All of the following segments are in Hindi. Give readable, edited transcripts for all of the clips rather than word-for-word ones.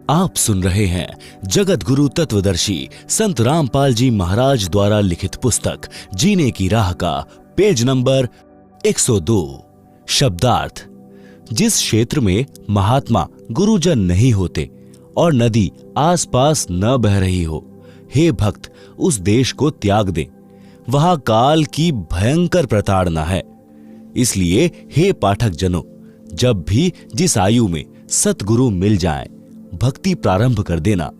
आप सुन रहे हैं जगत गुरु तत्वदर्शी संत रामपाल जी महाराज द्वारा लिखित पुस्तक जीने की राह का पेज नंबर 102। शब्दार्थ। जिस क्षेत्र में महात्मा गुरुजन नहीं होते और नदी आसपास न बह रही हो, हे भक्त उस देश को त्याग दे। वहां काल की भयंकर प्रताड़ना है। इसलिए हे पाठक जनों, जब भी जिस आयु में सतगुरु मिल जाएं, भक्ति प्रारंभ कर देना।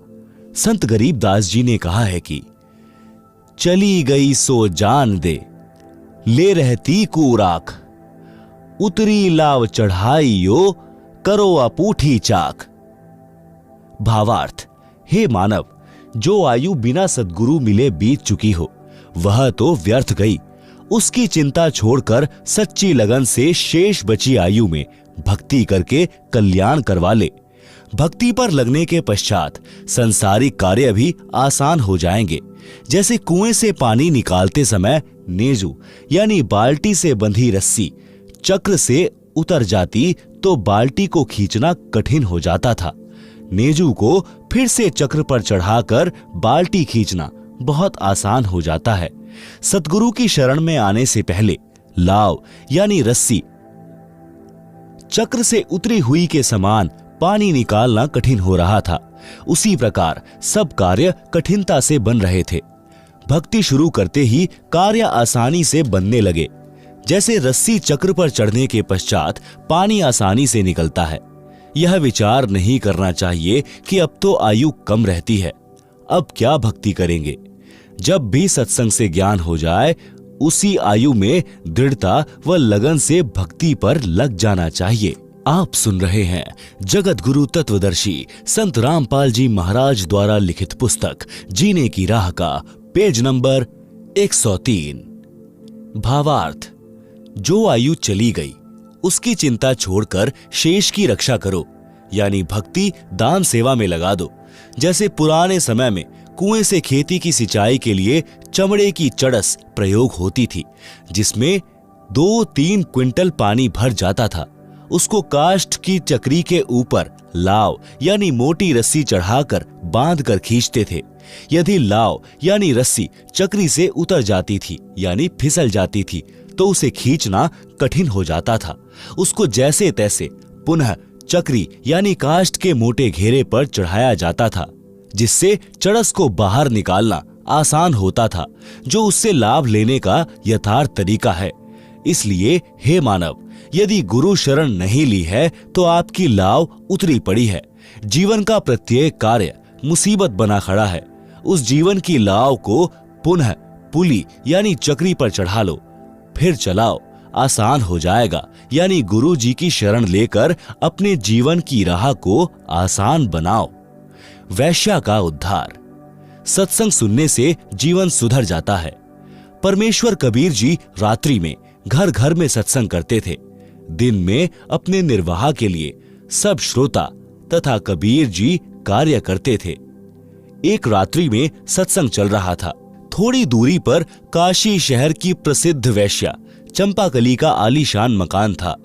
संत गरीबदास जी ने कहा है कि चली गई सो जान दे, ले रहती कूराख, उतरी लाव चढ़ाई यो, करो अपूठी चाक। भावार्थ। हे मानव, जो आयु बिना सद्गुरु मिले बीत चुकी हो, वह तो व्यर्थ गई। उसकी चिंता छोड़कर सच्ची लगन से शेष बची आयु में भक्ति करके कल्याण करवा ले। भक्ति पर लगने के पश्चात संसारिक कार्य भी आसान हो जाएंगे। जैसे कुएं से पानी निकालते समय नेजू यानी बाल्टी से बंधी रस्सी चक्र से उतर जाती तो बाल्टी को खींचना कठिन हो जाता था। नेजू को फिर से चक्र पर चढ़ाकर बाल्टी खींचना बहुत आसान हो जाता है। सतगुरु की शरण में आने से पहले लाव यानी रस्सी चक्र से उतरी हुई के समान पानी निकालना कठिन हो रहा था। उसी प्रकार सब कार्य कठिनता से बन रहे थे। भक्ति शुरू करते ही कार्य आसानी से बनने लगे। जैसे रस्सी चक्र पर चढ़ने के पश्चात पानी आसानी से निकलता है। यह विचार नहीं करना चाहिए कि अब तो आयु कम रहती है, अब क्या भक्ति करेंगे। जब भी सत्संग से ज्ञान हो जाए, उसी आयु में दृढ़ता व लगन से भक्ति पर लग जाना चाहिए। आप सुन रहे हैं जगत गुरु तत्वदर्शी संत रामपाल जी महाराज द्वारा लिखित पुस्तक जीने की राह का पेज नंबर 103। भावार्थ। जो आयु चली गई उसकी चिंता छोड़कर शेष की रक्षा करो, यानी भक्ति दान सेवा में लगा दो। जैसे पुराने समय में कुएं से खेती की सिंचाई के लिए चमड़े की चड़स प्रयोग होती थी, जिसमें 2-3 क्विंटल पानी भर जाता था। उसको काष्ठ की चक्री के ऊपर लाव यानी मोटी रस्सी चढ़ाकर बांधकर खींचते थे। यदि लाव यानी रस्सी चक्री से उतर जाती थी यानी फिसल जाती थी तो उसे खींचना कठिन हो जाता था। उसको जैसे तैसे पुनः चक्री यानी काष्ठ के मोटे घेरे पर चढ़ाया जाता था, जिससे चड़स को बाहर निकालना आसान होता था, जो उससे लाभ लेने का यथार्थ तरीका है। इसलिए हे मानव, यदि गुरु शरण नहीं ली है तो आपकी लाव उतरी पड़ी है। जीवन का प्रत्येक कार्य मुसीबत बना खड़ा है। उस जीवन की लाव को पुनः पुली यानी चक्री पर चढ़ा लो, फिर चलाओ, आसान हो जाएगा। यानी गुरु जी की शरण लेकर अपने जीवन की राह को आसान बनाओ। वैश्या का उद्धार। सत्संग सुनने से जीवन सुधर जाता है। परमेश्वर कबीर जी रात्रि में घर घर में सत्संग करते थे। दिन में अपने निर्वाह के लिए सब श्रोता तथा कबीर जी कार्य करते थे। एक रात्रि में सत्संग चल रहा था। थोड़ी दूरी पर काशी शहर की प्रसिद्ध वैश्या चंपाकली का आलीशान मकान था।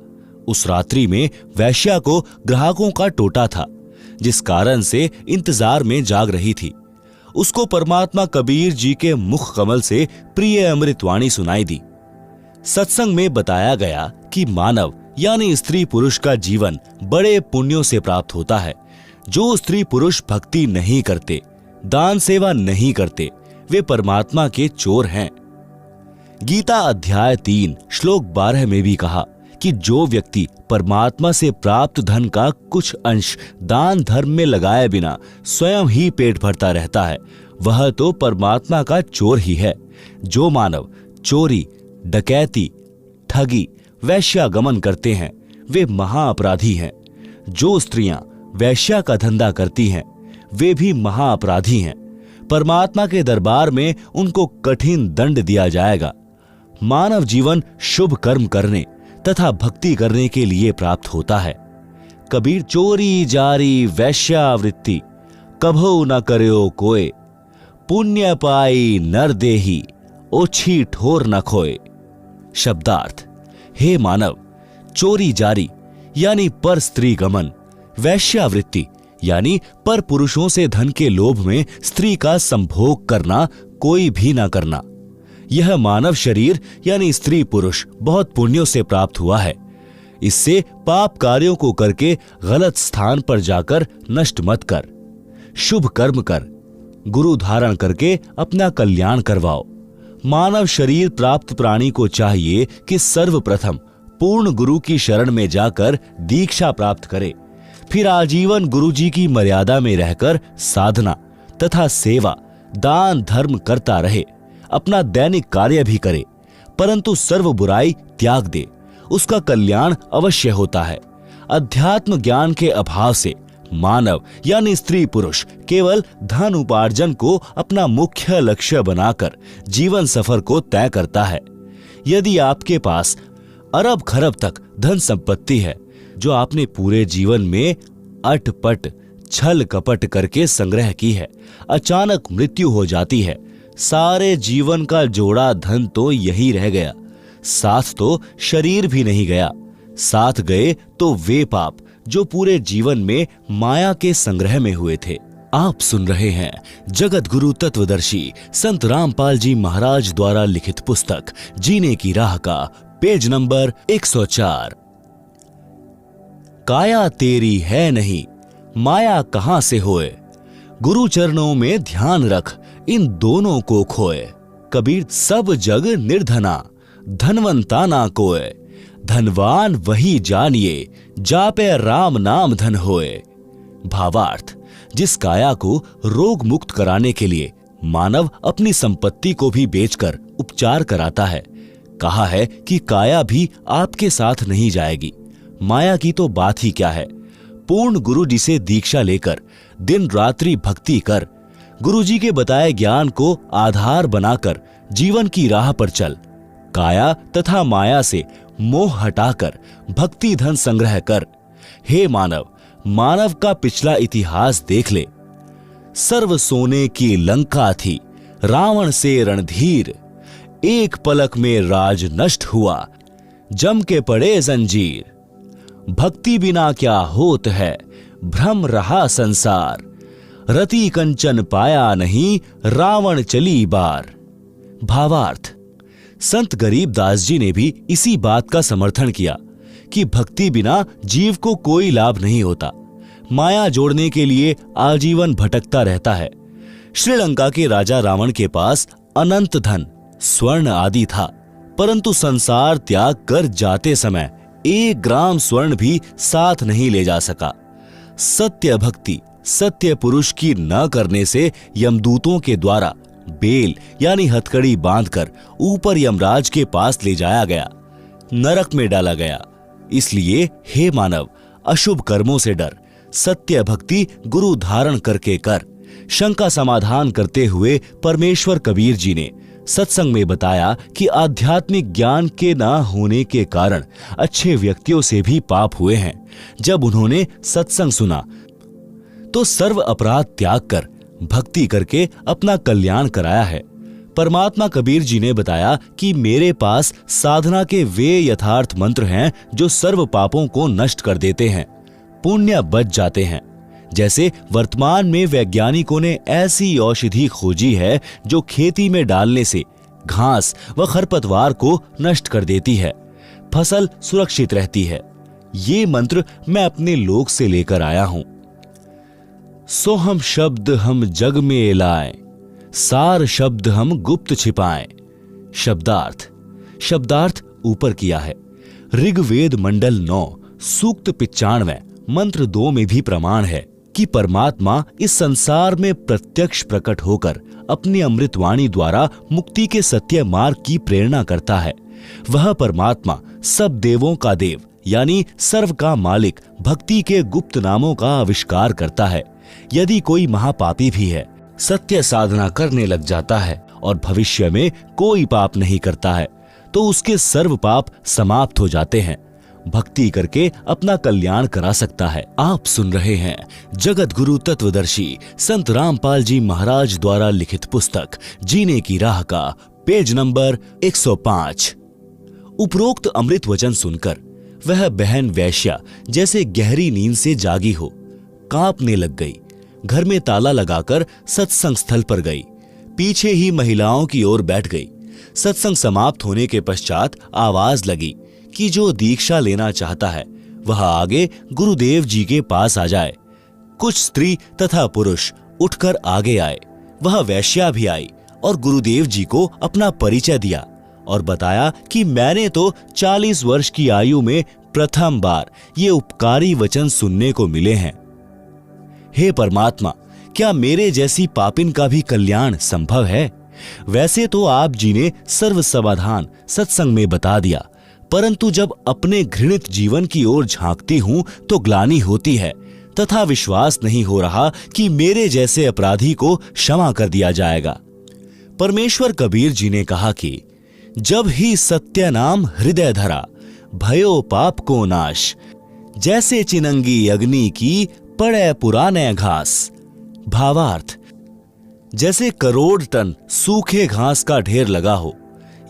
उस रात्रि में वैश्या को ग्राहकों का टोटा था, जिस कारण से इंतजार में जाग रही थी। उसको परमात्मा कबीर जी के मुख कमल से प्रिय अमृतवाणी सुनाई दी। सत्संग में बताया गया कि मानव यानी स्त्री पुरुष का जीवन बड़े पुण्यों से प्राप्त होता है। जो स्त्री पुरुष भक्ति नहीं करते, दान सेवा नहीं करते, वे परमात्मा के चोर हैं। गीता अध्याय 3 श्लोक 12 में भी कहा कि जो व्यक्ति परमात्मा से प्राप्त धन का कुछ अंश दान धर्म में लगाए बिना स्वयं ही पेट भरता रहता है, वह तो परमात्मा का चोर ही है। जो मानव चोरी, डकैती, ठगी, वैश्यागमन करते हैं, वे महाअपराधी हैं। जो स्त्रियां वैश्या का धंधा करती हैं, वे भी महाअपराधी हैं। परमात्मा के दरबार में उनको कठिन दंड दिया जाएगा। मानव जीवन शुभ कर्म करने तथा भक्ति करने के लिए प्राप्त होता है। कबीर चोरी जारी वैश्यावृत्ति कभो न करयो कोय, पुण्य पाई नर देही ओछी ठोर न खोए। शब्दार्थ। हे मानव, चोरी जारी यानी पर स्त्री गमन, वैश्यावृत्ति यानी पर पुरुषों से धन के लोभ में स्त्री का संभोग करना कोई भी ना करना। यह मानव शरीर यानी स्त्री पुरुष बहुत पुण्यों से प्राप्त हुआ है। इससे पाप कार्यों को करके गलत स्थान पर जाकर नष्ट मत कर, शुभ कर्म कर, गुरु धारण करके अपना कल्याण करवाओ। मानव शरीर प्राप्त प्राणी को चाहिए कि सर्वप्रथम पूर्ण गुरु की शरण में जाकर दीक्षा प्राप्त करे, फिर आजीवन गुरु जी की मर्यादा में रहकर साधना तथा सेवा दान धर्म करता रहे, अपना दैनिक कार्य भी करे, परंतु सर्व बुराई त्याग दे, उसका कल्याण अवश्य होता है। अध्यात्म ज्ञान के अभाव से मानव यानी स्त्री पुरुष केवल धन उपार्जन को अपना मुख्य लक्ष्य बनाकर जीवन सफर को तय करता है। यदि आपके पास अरब खरब तक धन संपत्ति है जो आपने पूरे जीवन में अटपट छल कपट करके संग्रह की है, अचानक मृत्यु हो जाती है, सारे जीवन का जोड़ा धन तो यही रह गया, साथ तो शरीर भी नहीं गया, साथ गए तो वे पाप जो पूरे जीवन में माया के संग्रह में हुए थे। आप सुन रहे हैं जगत गुरु तत्वदर्शी संत रामपाल जी महाराज द्वारा लिखित पुस्तक जीने की राह का पेज नंबर 104। काया तेरी है नहीं, माया कहां से होए, गुरु चरणों में ध्यान रख, इन दोनों को खोए। कबीर सब जग निर्धना, धनवंता ना कोय, धनवान वही जानिए, जापे राम नाम धन होए। भावार्थ, जिस काया को रोग मुक्त कराने के लिए मानव अपनी संपत्ति को भी बेचकर उपचार कराता है, कहा है कि काया भी आपके साथ नहीं जाएगी। माया की तो बात ही क्या है। पूर्ण गुरु जी से दीक्षा लेकर दिन रात्रि भक्ति कर, गुरु जी के बताए ज्ञान को आधार बनाकर जीवन की राह पर चल। काया तथा माया से मोह हटाकर भक्ति धन संग्रह कर। हे मानव, मानव का पिछला इतिहास देख ले। सर्व सोने की लंका थी, रावण से रणधीर, एक पलक में राज नष्ट हुआ, जम के पड़े जंजीर। भक्ति बिना क्या होत है, भ्रम रहा संसार, रति कंचन पाया नहीं, रावण चली बार। भावार्थ, संत गरीबदास जी ने भी इसी बात का समर्थन किया कि भक्ति बिना जीव को कोई लाभ नहीं होता। माया जोड़ने के लिए आजीवन भटकता रहता है। श्रीलंका के राजा रावण के पास अनंत धन स्वर्ण आदि था, परंतु संसार त्याग कर जाते समय 1 ग्राम स्वर्ण भी साथ नहीं ले जा सका। सत्य भक्ति सत्य पुरुष की न करने से यमदूतों के द्वारा बेल यानी हथकड़ी बांधकर ऊपर यमराज के पास ले जाया गया, नरक में डाला गया। इसलिए हे मानव, अशुभ कर्मों से डर, सत्य भक्ति गुरु धारण करके कर। शंका समाधान करते हुए परमेश्वर कबीर जी ने सत्संग में बताया कि आध्यात्मिक ज्ञान के ना होने के कारण अच्छे व्यक्तियों से भी पाप हुए हैं। जब उन्होंने सत्संग सुना तो सर्व अपराध त्याग कर भक्ति करके अपना कल्याण कराया है। परमात्मा कबीर जी ने बताया कि मेरे पास साधना के वे यथार्थ मंत्र हैं जो सर्व पापों को नष्ट कर देते हैं, पुण्य बच जाते हैं। जैसे वर्तमान में वैज्ञानिकों ने ऐसी औषधि खोजी है जो खेती में डालने से घास व खरपतवार को नष्ट कर देती है, फसल सुरक्षित रहती है। ये मंत्र मैं अपने लोक से लेकर आया हूं। सो हम शब्द हम जग में लाए, सार शब्द हम गुप्त छिपाएं। शब्दार्थ ऊपर किया है। ऋग्वेद मंडल 9 सूक्त 95 मंत्र 2 में भी प्रमाण है कि परमात्मा इस संसार में प्रत्यक्ष प्रकट होकर अपनी अमृतवाणी द्वारा मुक्ति के सत्य मार्ग की प्रेरणा करता है। वह परमात्मा सब देवों का देव यानी सर्व का मालिक भक्ति के गुप्त नामों का आविष्कार करता है। यदि कोई महापापी भी है, सत्य साधना करने लग जाता है और भविष्य में कोई पाप नहीं करता है, तो उसके सर्व पाप समाप्त हो जाते हैं। भक्ति करके अपना कल्याण करा सकता है। आप सुन रहे हैं जगत गुरु तत्वदर्शी संत रामपाल जी महाराज द्वारा लिखित पुस्तक जीने की राह का पेज नंबर 105। उपरोक्त अमृत वचन सुनकर वह बहन वैश्या जैसे गहरी नींद से जागी हो, कांपने लग गई। घर में ताला लगाकर सत्संग स्थल पर गई। पीछे ही महिलाओं की ओर बैठ गई। सत्संग समाप्त होने के पश्चात आवाज लगी कि जो दीक्षा लेना चाहता है वह आगे गुरुदेव जी के पास आ जाए। कुछ स्त्री तथा पुरुष उठकर आगे आए। वह वैश्या भी आई और गुरुदेव जी को अपना परिचय दिया और बताया कि मैंने तो 40 वर्ष की आयु में प्रथम बार ये उपकारी वचन सुनने को मिले हैं। हे परमात्मा, क्या मेरे जैसी पापिन का भी कल्याण संभव है? वैसे तो आप जी ने सर्व समाधान सत्संग में बता दिया, परंतु जब अपने घृणित जीवन की ओर झांकती हूं तो ग्लानि होती है तथा विश्वास नहीं हो रहा कि मेरे जैसे अपराधी को क्षमा कर दिया जाएगा। परमेश्वर कबीर जी ने कहा कि जब ही सत्य नाम हृदय धरा, भयो पाप को नाश, जैसे चिनंगी अग्नि की पड़े पुराने घास। भावार्थ, जैसे करोड़ टन सूखे घास का ढेर लगा हो,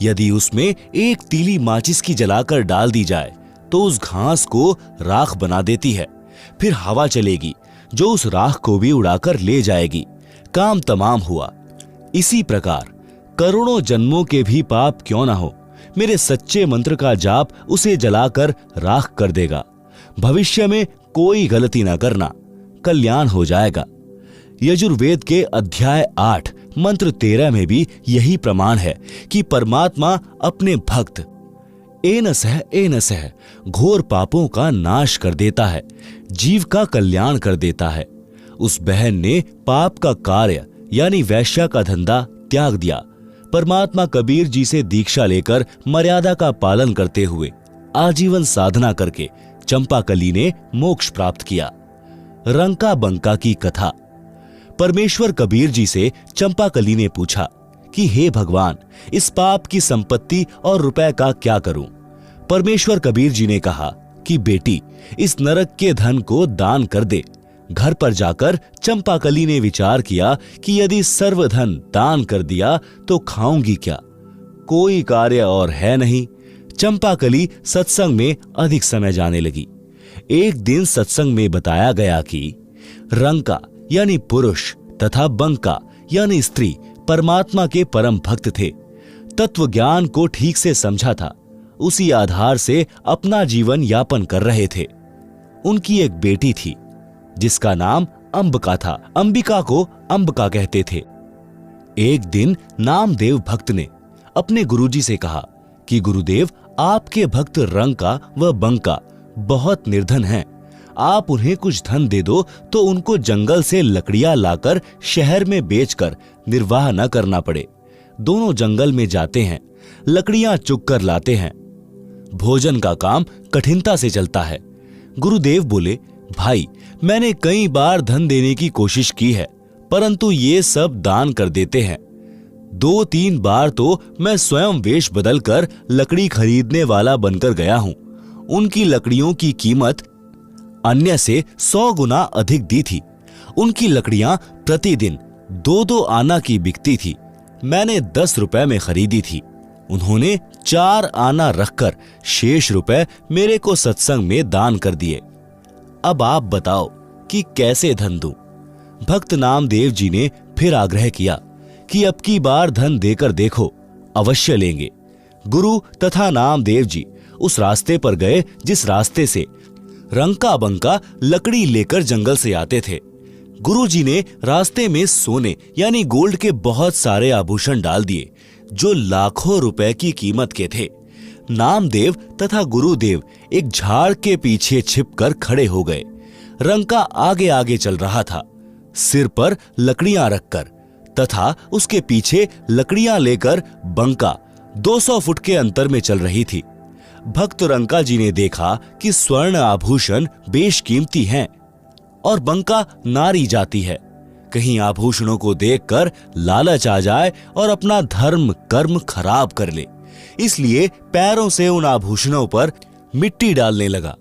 यदि उसमें एक तीली माचिस की जलाकर डाल दी जाए तो उस घास को राख बना देती है। फिर हवा चलेगी जो उस राख को भी उड़ाकर ले जाएगी। काम तमाम हुआ। इसी प्रकार करोड़ों जन्मों के भी पाप क्यों ना हो, मेरे सच्चे मंत्र का जाप उसे जलाकर राख कर देगा। भविष्य में कोई गलती ना करना, कल्याण हो जाएगा। यजुर्वेद के अध्याय 8 मंत्र 13 में भी यही प्रमाण है कि परमात्मा अपने भक्त एन सह घोर पापों का नाश कर देता है, जीव का कल्याण कर देता है। उस बहन ने पाप का कार्य यानी वैश्या का धंधा त्याग दिया। परमात्मा कबीर जी से दीक्षा लेकर मर्यादा का पालन करते हुए आजीवन साधना करके चंपाकली ने मोक्ष प्राप्त किया। रंका बंका की कथा। परमेश्वर कबीर जी से चंपाकली ने पूछा कि हे भगवान, इस पाप की संपत्ति और रुपए का क्या करूं? परमेश्वर कबीर जी ने कहा कि बेटी, इस नरक के धन को दान कर दे। घर पर जाकर चंपाकली ने विचार किया कि यदि सर्वधन दान कर दिया तो खाऊंगी क्या? कोई कार्य और है नहीं। चंपाकली सत्संग में अधिक समय जाने लगी। एक दिन सत्संग में बताया गया कि रंका यानी पुरुष तथा बंका यानी स्त्री परमात्मा के परम भक्त थे। तत्व ज्ञान को ठीक से समझा था, उसी आधार से अपना जीवन यापन कर रहे थे। उनकी एक बेटी थी जिसका नाम अंबिका था। अंबिका को अंबिका कहते थे। एक दिन नामदेव भक्त ने अपने गुरुजी से कहा कि गुरुदेव, आपके भक्त रंका व बंका बहुत निर्धन हैं। आप उन्हें कुछ धन दे दो तो उनको जंगल से लकड़ियां लाकर शहर में बेचकर निर्वाह न करना पड़े। दोनों जंगल में जाते हैं, लकड़ियां चुग कर लाते हैं। भोजन का काम कठिनता से चलता है। गुरुदेव बोले, भाई, मैंने कई बार धन देने की कोशिश की है, परंतु ये सब दान कर देते हैं। 2-3 बार तो मैं स्वयं वेश बदलकर लकड़ी खरीदने वाला बनकर गया हूं। उनकी लकड़ियों की कीमत अन्य से 100 गुना अधिक दी थी। उनकी लकड़ियां प्रतिदिन 2-2 आना की बिकती थी। मैंने 10 रुपए में खरीदी थी। उन्होंने 4 आना रखकर शेष रुपए मेरे को सत्संग में दान कर दिए। अब आप बताओ कि कैसे धन दूं? भक्त नामदेव जी ने फिर आग्रह किया कि अब की बार धन देकर देखो, अवश्य लेंगे। गुरु तथा नामदेव जी उस रास्ते पर गए जिस रास्ते से रंका बंका लकड़ी लेकर जंगल से आते थे। गुरुजी ने रास्ते में सोने यानी गोल्ड के बहुत सारे आभूषण डाल दिए जो लाखों रुपए की कीमत के थे। नामदेव तथा गुरुदेव एक झाड़ के पीछे छिपकर खड़े हो गए। रंका आगे आगे चल रहा था, सिर पर लकड़ियां रखकर, तथा उसके पीछे लकड़ियां लेकर बंका 200 फुट के अंतर में चल रही थी। भक्त रंका जी ने देखा कि स्वर्ण आभूषण बेशकीमती हैं और बंका नारी जाती है। कहीं आभूषणों को देखकर लालच आ जाए और अपना धर्म कर्म खराब कर ले, इसलिए पैरों से उन आभूषणों पर मिट्टी डालने लगा।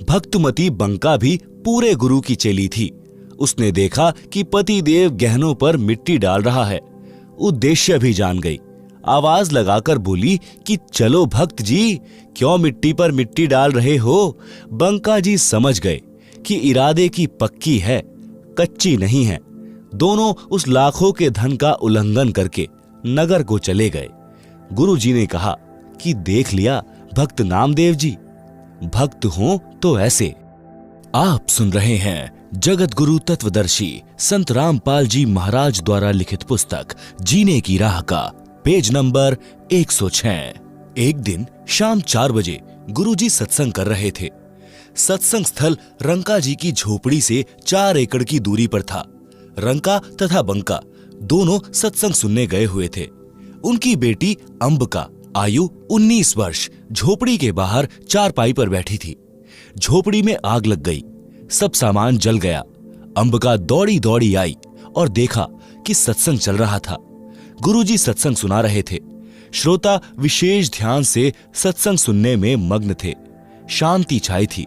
भक्तमती बंका भी पूरे गुरु की चेली थी। उसने देखा कि पतिदेव गहनों पर मिट्टी डाल रहा है, उद्देश्य भी जान गई। आवाज लगाकर बोली कि चलो भक्त जी, क्यों मिट्टी पर मिट्टी डाल रहे हो? बंका जी समझ गए कि इरादे की पक्की है, कच्ची नहीं है। दोनों उस लाखों के धन का उल्लंघन करके नगर को चले गए। गुरु जी ने कहा कि देख लिया भक्त नामदेव जी, भक्त हो तो ऐसे। आप सुन रहे हैं जगत गुरु तत्वदर्शी संत रामपाल जी महाराज द्वारा लिखित पुस्तक जीने की राह का पेज नंबर 106। एक दिन शाम 4 बजे गुरुजी सत्संग कर रहे थे। सत्संग स्थल रंका जी की झोपड़ी से 4 एकड़ की दूरी पर था। रंका तथा बंका दोनों सत्संग सुनने गए हुए थे। उनकी बेटी अंबिका आयु 19 वर्ष झोपड़ी के बाहर चारपाई पर बैठी थी। झोपड़ी में आग लग गई, सब सामान जल गया। अंबिका दौड़ी दौड़ी आई और देखा कि सत्संग चल रहा था। गुरुजी सत्संग सुना रहे थे। श्रोता विशेष ध्यान से सत्संग सुनने में मग्न थे। शांति छाई थी।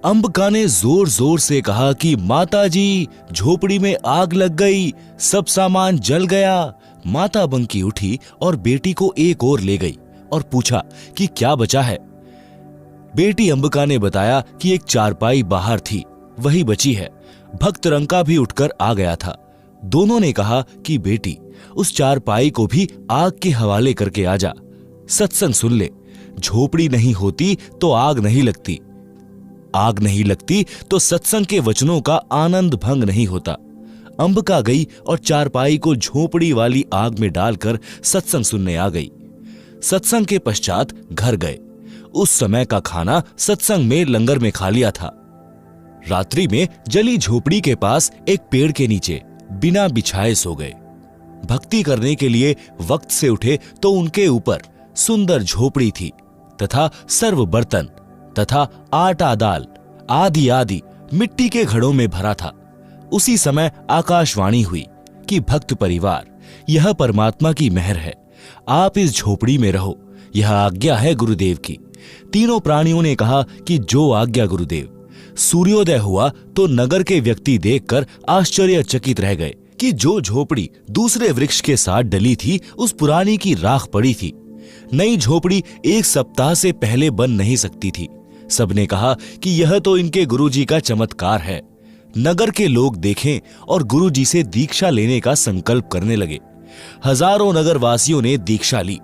अंबिका ने जोर जोर से कहा कि माता जी, झोपड़ी में आग लग गई, सब सामान जल गया। माता बंकी उठी और बेटी को एक ओर ले गई और पूछा कि क्या बचा है। बेटी अंबिका ने बताया कि एक चारपाई बाहर थी, वही बची है। भक्त रंका भी उठकर आ गया था। दोनों ने कहा कि बेटी, उस चारपाई को भी आग के हवाले करके आ जा, सत्संग सुन ले। झोपड़ी नहीं होती तो आग नहीं लगती, आग नहीं लगती तो सत्संग के वचनों का आनंद भंग नहीं होता। अंबिका गई और चारपाई को झोपड़ी वाली आग में डालकर सत्संग सुनने आ गई। सत्संग के पश्चात घर गए। उस समय का खाना सत्संग में लंगर में खा लिया था। रात्रि में जली झोपड़ी के पास एक पेड़ के नीचे बिना बिछाए सो गए। भक्ति करने के लिए वक्त से उठे तो उनके ऊपर सुंदर झोपड़ी थी तथा सर्व बर्तन तथा आटा दाल आदि आदि मिट्टी के घड़ों में भरा था। उसी समय आकाशवाणी हुई कि भक्त परिवार, यह परमात्मा की मेहर है, आप इस झोपड़ी में रहो, यह आज्ञा है गुरुदेव की। तीनों प्राणियों ने कहा कि जो आज्ञा गुरुदेव। सूर्योदय हुआ तो नगर के व्यक्ति देखकर आश्चर्यचकित रह गए कि जो झोपड़ी दूसरे वृक्ष के साथ डली थी उस पुरानी की राख पड़ी थी। नई झोपड़ी 1 सप्ताह से पहले बन नहीं सकती थी। सबने कहा कि यह तो इनके गुरुजी का चमत्कार है। नगर के लोग देखें और गुरुजी से दीक्षा लेने का संकल्प करने लगे। हजारों नगरवासियों ने दीक्षा ली।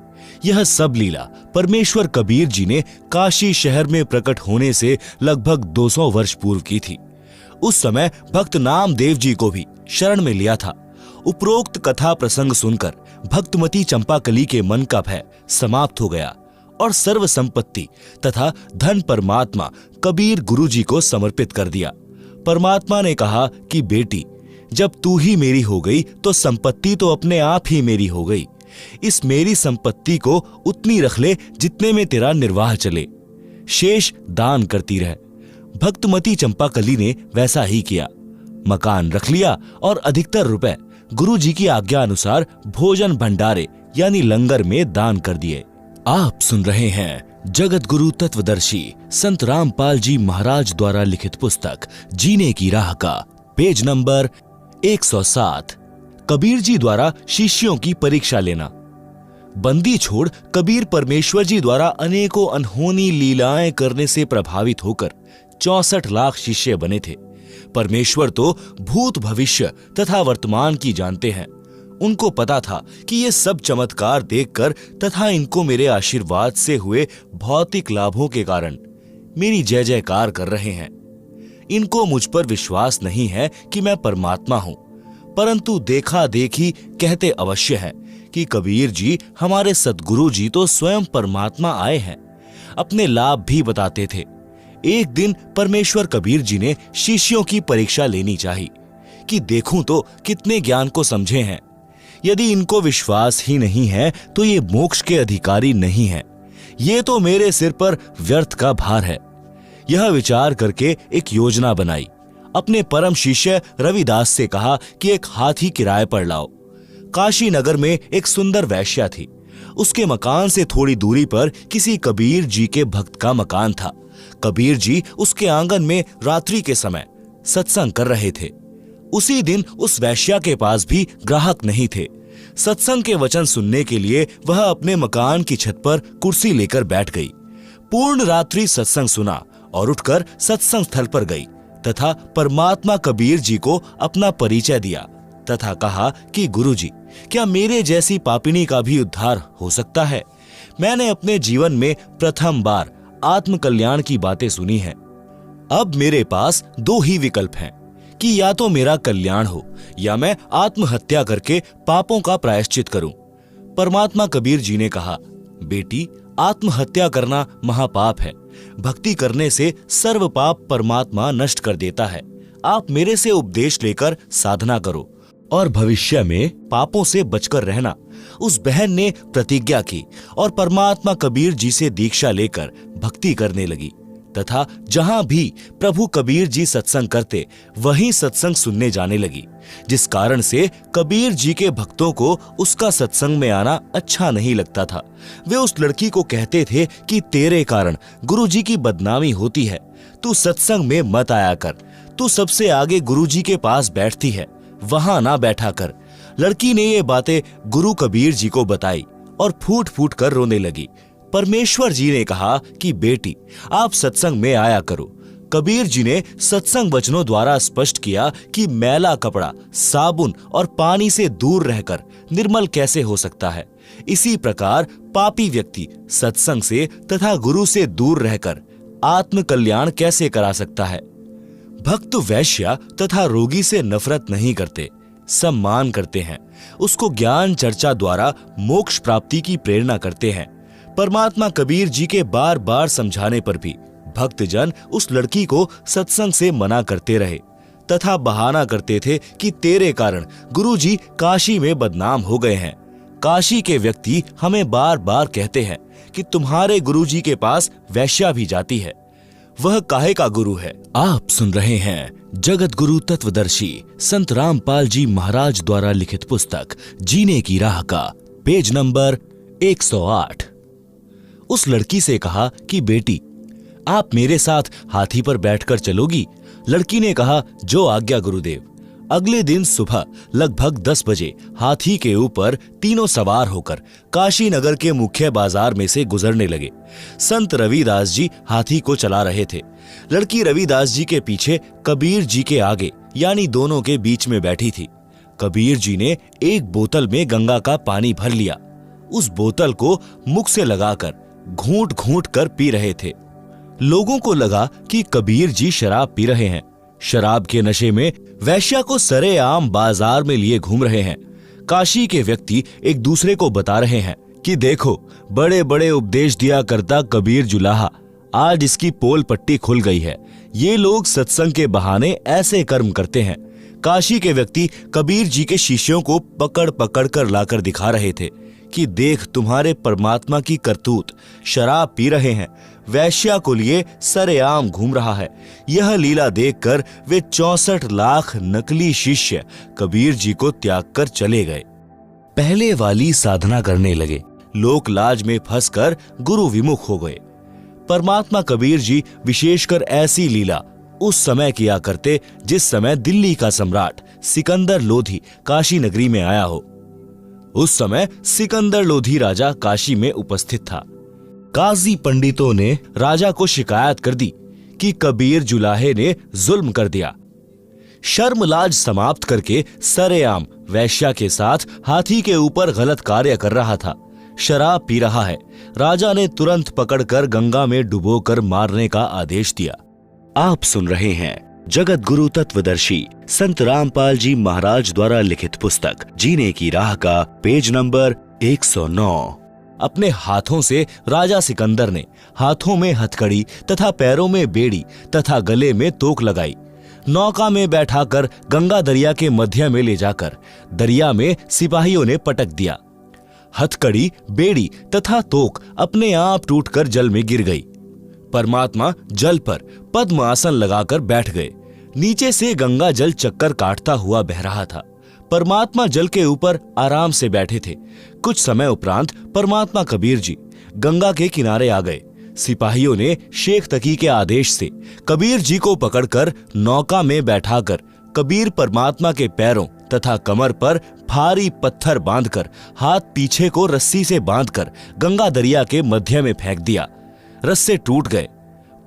यह सब लीला परमेश्वर कबीर जी ने काशी शहर में प्रकट होने से लगभग 200 वर्ष पूर्व की थी। उस समय भक्त नामदेव जी को भी शरण में लिया था। उपरोक्त कथा प्रसंग सुनकर भक्तमती चंपाकली के मन का भय समाप्त हो गया और सर्व संपत्ति तथा धन परमात्मा कबीर गुरुजी को समर्पित कर दिया। परमात्मा ने कहा कि बेटी, जब तू ही मेरी हो गई तो संपत्ति तो अपने आप ही मेरी हो गई। इस मेरी संपत्ति को उतनी रख ले जितने में तेरा निर्वाह चले, शेष दान करती रह। भक्तमती चंपाकली ने वैसा ही किया। मकान रख लिया और अधिकतर रुपए गुरुजी की आज्ञा अनुसार भोजन भंडारे यानी लंगर में दान कर दिए। आप सुन रहे हैं जगत गुरु तत्वदर्शी संत रामपाल जी महाराज द्वारा लिखित पुस्तक जीने की राह का पेज नंबर 107। कबीर जी द्वारा शिष्यों की परीक्षा लेना। बंदी छोड़ कबीर परमेश्वर जी द्वारा अनेकों अनहोनी लीलाएं करने से प्रभावित होकर 64 लाख शिष्य बने थे। परमेश्वर तो भूत भविष्य तथा वर्तमान की जानते हैं। उनको पता था कि ये सब चमत्कार देखकर तथा इनको मेरे आशीर्वाद से हुए भौतिक लाभों के कारण मेरी जय जयकार कर रहे हैं। इनको मुझ पर विश्वास नहीं है कि मैं परमात्मा हूं, परंतु देखा देखी कहते अवश्य है कि कबीर जी हमारे सद्गुरु जी तो स्वयं परमात्मा आए हैं। अपने लाभ भी बताते थे। एक दिन परमेश्वर कबीर जी ने शिष्यों की परीक्षा लेनी चाहिए कि देखूं तो कितने ज्ञान को समझे हैं। यदि इनको विश्वास ही नहीं है तो ये मोक्ष के अधिकारी नहीं है, ये तो मेरे सिर पर व्यर्थ का भार है। यह विचार करके एक योजना बनाई। अपने परम शिष्य रविदास से कहा कि एक हाथी किराए पर लाओ। काशी नगर में एक सुंदर वैश्या थी। उसके मकान से थोड़ी दूरी पर किसी कबीर जी के भक्त का मकान था। कबीर जी उसके आंगन में रात्रि के समय सत्संग कर रहे थे। उसी दिन उस वैश्या के पास भी ग्राहक नहीं थे। सत्संग के वचन सुनने के लिए वह अपने मकान की छत पर कुर्सी लेकर बैठ गई। पूर्ण रात्रि सत्संग सुना और उठकर सत्संग स्थल पर गई तथा परमात्मा कबीर जी को अपना परिचय दिया तथा कहा कि गुरुजी, क्या मेरे जैसी पापिनी का भी उद्धार हो सकता है? मैंने अपने जीवन में प्रथम बार आत्म कल्याण की बातें सुनी हैं। अब मेरे पास दो ही विकल्प हैं कि या तो मेरा कल्याण हो या मैं आत्महत्या करके पापों का प्रायश्चित करूं। परमात्मा कबीर जी ने कहा, बेटी, आत्महत्या करना महापाप है। भक्ति करने से सर्व पाप परमात्मा नष्ट कर देता है। आप मेरे से उपदेश लेकर साधना करो और भविष्य में पापों से बचकर रहना। उस बहन ने प्रतिज्ञा की और परमात्मा कबीर जी से दीक्षा लेकर भक्ति करने लगी तथा जहां भी प्रभु कबीर जी सत्संग करते वहीं सत्संग सुनने जाने लगी, जिस कारण से कबीर जी के भक्तों को उसका सत्संग में आना अच्छा नहीं लगता था। वे उस लड़की को कहते थे कि तेरे कारण गुरु जी की बदनामी होती है, तू सत्संग में मत आया कर, तू सबसे आगे गुरु जी के पास बैठती है, वहां ना बैठा कर। लड़की ने ये बातें गुरु कबीर जी को बताई और फूट फूट कर रोने लगी। परमेश्वर जी ने कहा कि बेटी, आप सत्संग में आया करो। कबीर जी ने सत्संग वचनों द्वारा स्पष्ट किया कि मैला कपड़ा साबुन और पानी से दूर रहकर निर्मल कैसे हो सकता है। इसी प्रकार पापी व्यक्ति सत्संग से तथा गुरु से दूर रहकर आत्म कल्याण कैसे करा सकता है। भक्त वैश्या तथा रोगी से नफरत नहीं करते, सम्मान करते हैं, उसको ज्ञान चर्चा द्वारा मोक्ष प्राप्ति की प्रेरणा करते हैं। परमात्मा कबीर जी के बार बार समझाने पर भी भक्तजन उस लड़की को सत्संग से मना करते रहे तथा बहाना करते थे कि तेरे कारण गुरु जी काशी में बदनाम हो गए हैं। काशी के व्यक्ति हमें बार बार कहते हैं कि तुम्हारे गुरु जी के पास वैश्या भी जाती है, वह काहे का गुरु है। आप सुन रहे हैं जगत गुरु तत्वदर्शी संत रामपाल जी महाराज द्वारा लिखित पुस्तक जीने की राह का पेज नंबर 108। उस लड़की से कहा कि बेटी, आप मेरे साथ हाथी पर बैठकर चलोगी? लड़की ने कहा, जो आज्ञा गुरुदेव। अगले दिन सुबह लगभग 10 बजे हाथी के ऊपर तीनों सवार होकर काशी नगर के मुख्य बाजार में से गुजरने लगे। संत रविदास जी हाथी को चला रहे थे। लड़की रविदास जी के पीछे, कबीर जी के आगे, यानी दोनों के बीच में बैठी थी। कबीर जी ने एक बोतल में गंगा का पानी भर लिया। उस बोतल को मुख से लगाकर घूंट घूंट कर पी रहे थे। लोगों को लगा कि कबीर जी शराब पी रहे हैं। शराब के नशे में वैश्या को सरेआम बाजार में लिए घूम रहे हैं। काशी के व्यक्ति एक दूसरे को बता रहे हैं कि देखो, बड़े बड़े उपदेश दिया करता कबीर जुलाहा, आज इसकी पोल पट्टी खुल गई है। ये लोग सत्संग के बहाने ऐसे कर्म करते हैं। काशी के व्यक्ति कबीर जी के शिष्यों को पकड़ पकड़ कर लाकर दिखा रहे थे कि देख, तुम्हारे परमात्मा की करतूत, शराब पी रहे हैं, वैश्या को लिए सरेआम घूम रहा है। यह लीला देखकर वे 64 लाख नकली शिष्य कबीर जी को त्याग कर चले गए। पहले वाली साधना करने लगे। लोक लाज में फंसकर गुरु विमुख हो गए। परमात्मा कबीर जी विशेषकर ऐसी लीला उस समय किया करते जिस समय दिल्ली का सम्राट सिकंदर लोधी काशी नगरी में आया हो। उस समय सिकंदर लोधी राजा काशी में उपस्थित था। काजी पंडितों ने राजा को शिकायत कर दी कि कबीर जुलाहे ने जुल्म कर दिया। शर्म लाज समाप्त करके सरेआम वैश्या के साथ हाथी के ऊपर गलत कार्य कर रहा था, शराब पी रहा है। राजा ने तुरंत पकड़कर गंगा में डुबोकर मारने का आदेश दिया। आप सुन रहे हैं जगत गुरु तत्वदर्शी संत रामपाल जी महाराज द्वारा लिखित पुस्तक जीने की राह का पेज नंबर 109। अपने हाथों से राजा सिकंदर ने हाथों में हथकड़ी तथा पैरों में बेड़ी तथा गले में तोक लगाई। नौका में बैठाकर गंगा दरिया के मध्य में ले जाकर दरिया में सिपाहियों ने पटक दिया। हथकड़ी, बेड़ी तथा तोक अपने आप टूटकर जल में गिर गई। परमात्मा जल पर पद्म आसन लगाकर बैठ गए। नीचे से गंगा जल चक्कर काटता हुआ बह रहा था। परमात्मा जल के ऊपर आराम से बैठे थे। कुछ समय उपरांत परमात्मा कबीर जी गंगा के किनारे आ गए। सिपाहियों ने शेख तकी के आदेश से कबीर जी को पकड़कर नौका में बैठाकर कबीर परमात्मा के पैरों तथा कमर पर भारी पत्थर बांधकर हाथ पीछे को रस्सी से बांधकर गंगा दरिया के मध्य में फेंक दिया। रस्से टूट गए,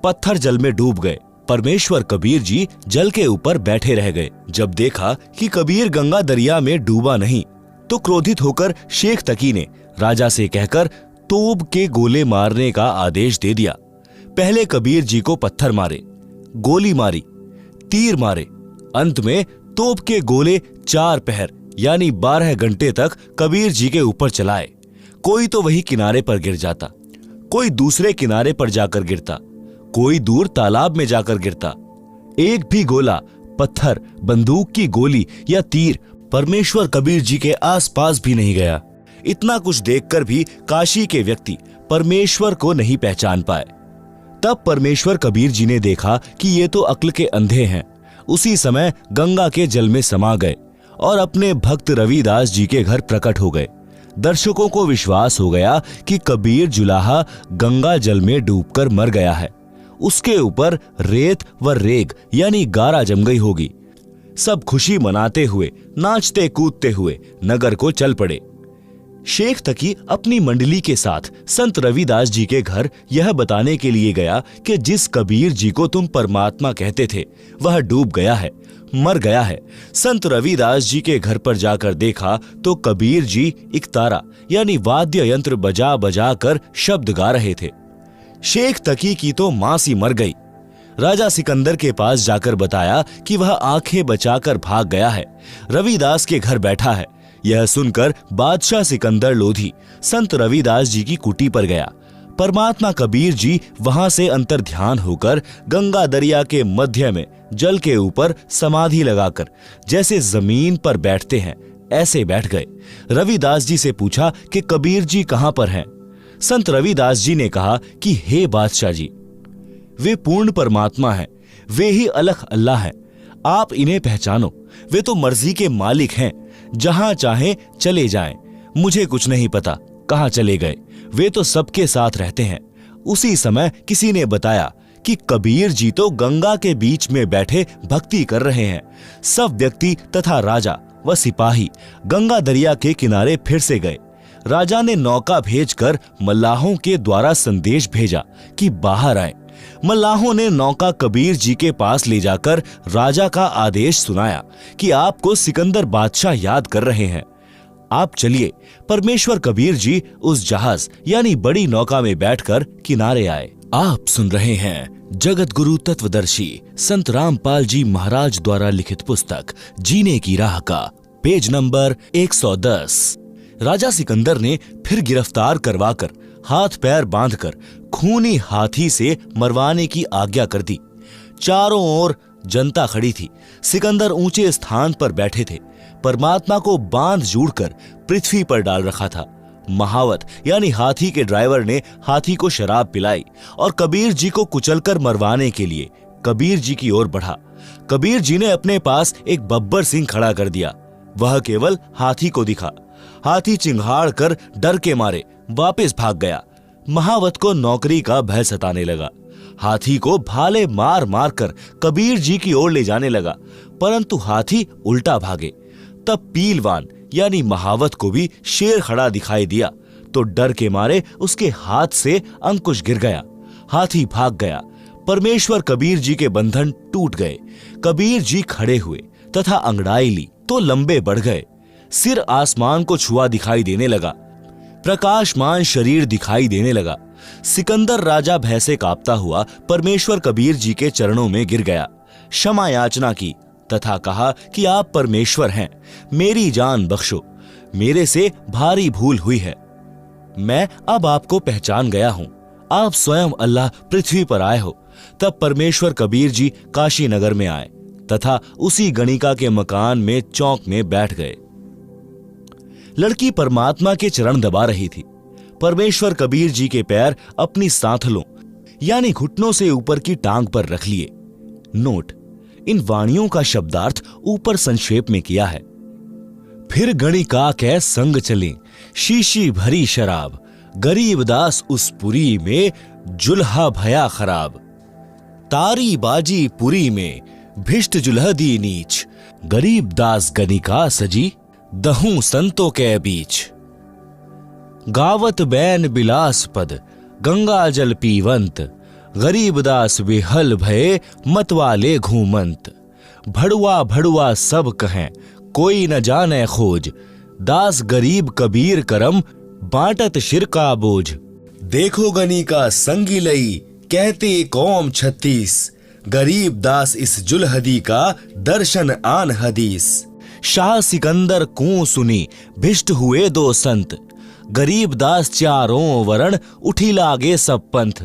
पत्थर जल में डूब गए। परमेश्वर कबीर जी जल के ऊपर बैठे रह गए। जब देखा कि कबीर गंगा दरिया में डूबा नहीं, तो क्रोधित होकर शेख तकी ने राजा से कहकर तोप के गोले मारने का आदेश दे दिया। पहले कबीर जी को पत्थर मारे, गोली मारी, तीर मारे। अंत में तोप के गोले 4 पहर यानी 12 घंटे तक कबीर जी के ऊपर चलाए। कोई तो वही किनारे पर गिर जाता, कोई दूसरे किनारे पर जाकर गिरता, कोई दूर तालाब में जाकर गिरता। एक भी गोला, पत्थर, बंदूक की गोली या तीर परमेश्वर कबीर जी के आसपास भी नहीं गया। इतना कुछ देखकर भी काशी के व्यक्ति परमेश्वर को नहीं पहचान पाए। तब परमेश्वर कबीर जी ने देखा कि ये तो अक्ल के अंधे हैं। उसी समय गंगा के जल में समा गए और अपने भक्त रविदास जी के घर प्रकट हो गए। दर्शकों को विश्वास हो गया कि कबीर जुलाहा गंगा जल में डूबकर मर गया है। उसके ऊपर रेत व रेग यानी गारा जम गई होगी। सब खुशी मनाते हुए, नाचते कूदते हुए नगर को चल पड़े। शेख तकी अपनी मंडली के साथ संत रविदास जी के घर यह बताने के लिए गया कि जिस कबीर जी को तुम परमात्मा कहते थे वह डूब गया है, मर गया है। संत रविदास जी के घर पर जाकर देखा तो कबीर जी इकतारा यानी वाद्य यंत्र बजा बजा कर शब्द गा रहे थे। शेख तकी की तो मां सी मर गई। राजा सिकंदर के पास जाकर बताया कि वह आंखें बचाकर भाग गया है, रविदास के घर बैठा है। यह सुनकर बादशाह सिकंदर लोधी संत रविदास जी की कुटी पर गया। परमात्मा कबीर जी वहां से अंतर ध्यान होकर गंगा दरिया के मध्य में जल के ऊपर समाधि लगाकर जैसे जमीन पर बैठते हैं ऐसे बैठ गए। रविदास जी से पूछा कि कबीर जी कहां पर हैं? संत रविदास जी ने कहा कि हे बादशाह जी, वे पूर्ण परमात्मा हैं, वे ही अलख अल्लाह हैं। आप इन्हें पहचानो, वे तो मर्जी के मालिक हैं, जहां चाहे चले जाएं। मुझे कुछ नहीं पता कहां चले गए, वे तो सबके साथ रहते हैं। उसी समय किसी ने बताया कि कबीर जी तो गंगा के बीच में बैठे भक्ति कर रहे हैं। सब व्यक्ति तथा राजा व सिपाही गंगा दरिया के किनारे फिर से गए। राजा ने नौका भेजकर मल्लाहों के द्वारा संदेश भेजा कि बाहर आए। मल्लाहों ने नौका कबीर जी के पास ले जाकर राजा का आदेश सुनाया कि आपको सिकंदर बादशाह याद कर रहे हैं, आप चलिए। परमेश्वर कबीर जी उस जहाज यानी बड़ी नौका में बैठकर किनारे आए। आप सुन रहे हैं जगत गुरु तत्वदर्शी संत रामपाल जी महाराज द्वारा लिखित पुस्तक जीने की राह का पेज नंबर 110। राजा सिकंदर ने फिर गिरफ्तार करवाकर हाथ पैर बांधकर खूनी हाथी से मरवाने की आज्ञा कर दी। चारों ओर जनता खड़ी थी। सिकंदर ऊंचे स्थान पर बैठे थे। परमात्मा को बांध जोड़कर पृथ्वी पर डाल रखा था। महावत यानी हाथी के ड्राइवर ने हाथी को शराब पिलाई और कबीर जी को कुचलकर मरवाने के लिए कबीर जी की ओर बढ़ा। कबीर जी ने अपने पास एक बब्बर सिंह खड़ा कर दिया। वह केवल हाथी को दिखा। हाथी चिंघाड़ कर डर के मारे वापस भाग गया। महावत को नौकरी का भय सताने लगा। हाथी को भाले मार मार कर कबीर जी की ओर ले जाने लगा, परंतु हाथी उल्टा भागे। तब पीलवान यानी महावत को भी शेर खड़ा दिखाई दिया तो डर के मारे उसके हाथ से अंकुश गिर गया। हाथी भाग गया। परमेश्वर कबीर जी के बंधन टूट गए। कबीर जी खड़े हुए तथा अंगड़ाई ली तो लंबे बढ़ गए। सिर आसमान को छुआ दिखाई देने लगा। प्रकाशमान शरीर दिखाई देने लगा। सिकंदर राजा भय से कांपता हुआ परमेश्वर कबीर जी के चरणों में गिर गया। क्षमा याचना की तथा कहा कि आप परमेश्वर हैं, मेरी जान बख्शो, मेरे से भारी भूल हुई है। मैं अब आपको पहचान गया हूं, आप स्वयं अल्लाह पृथ्वी पर आए हो। तब परमेश्वर कबीर जी काशी नगर में आए तथा उसी गणिका के मकान में चौक में बैठ गए। लड़की परमात्मा के चरण दबा रही थी। परमेश्वर कबीर जी के पैर अपनी सांथलों यानी घुटनों से ऊपर की टांग पर रख लिए। नोट: इन वाणियों का शब्दार्थ ऊपर संक्षेप में किया है। फिर गणिका के संग चले, शीशी भरी शराब, गरीब दास उस पुरी में जुल्हा भया खराब। तारी बाजी पुरी में भिष्ट जुल्ह दी नीच, गरीब दास गणिका सजी दहूं संतों के बीच। गावत बैन बिलास पद, गंगा जल पीवंत, गरीबदास विहल भये मतवाले घूमंत। भड़ुआ भड़ुआ सब कहें कोई न जाने खोज। दास गरीब कबीर करम बांटत शिर का बोझ। देखो गनी का संगी लई कहते कौम 36। गरीब दास इस जुलहदी का दर्शन आन हदीस। शाह सिकंदर को सुनी भिष्ट हुए दो संत। गरीब दास चारों वरण उठी लागे सब पंथ।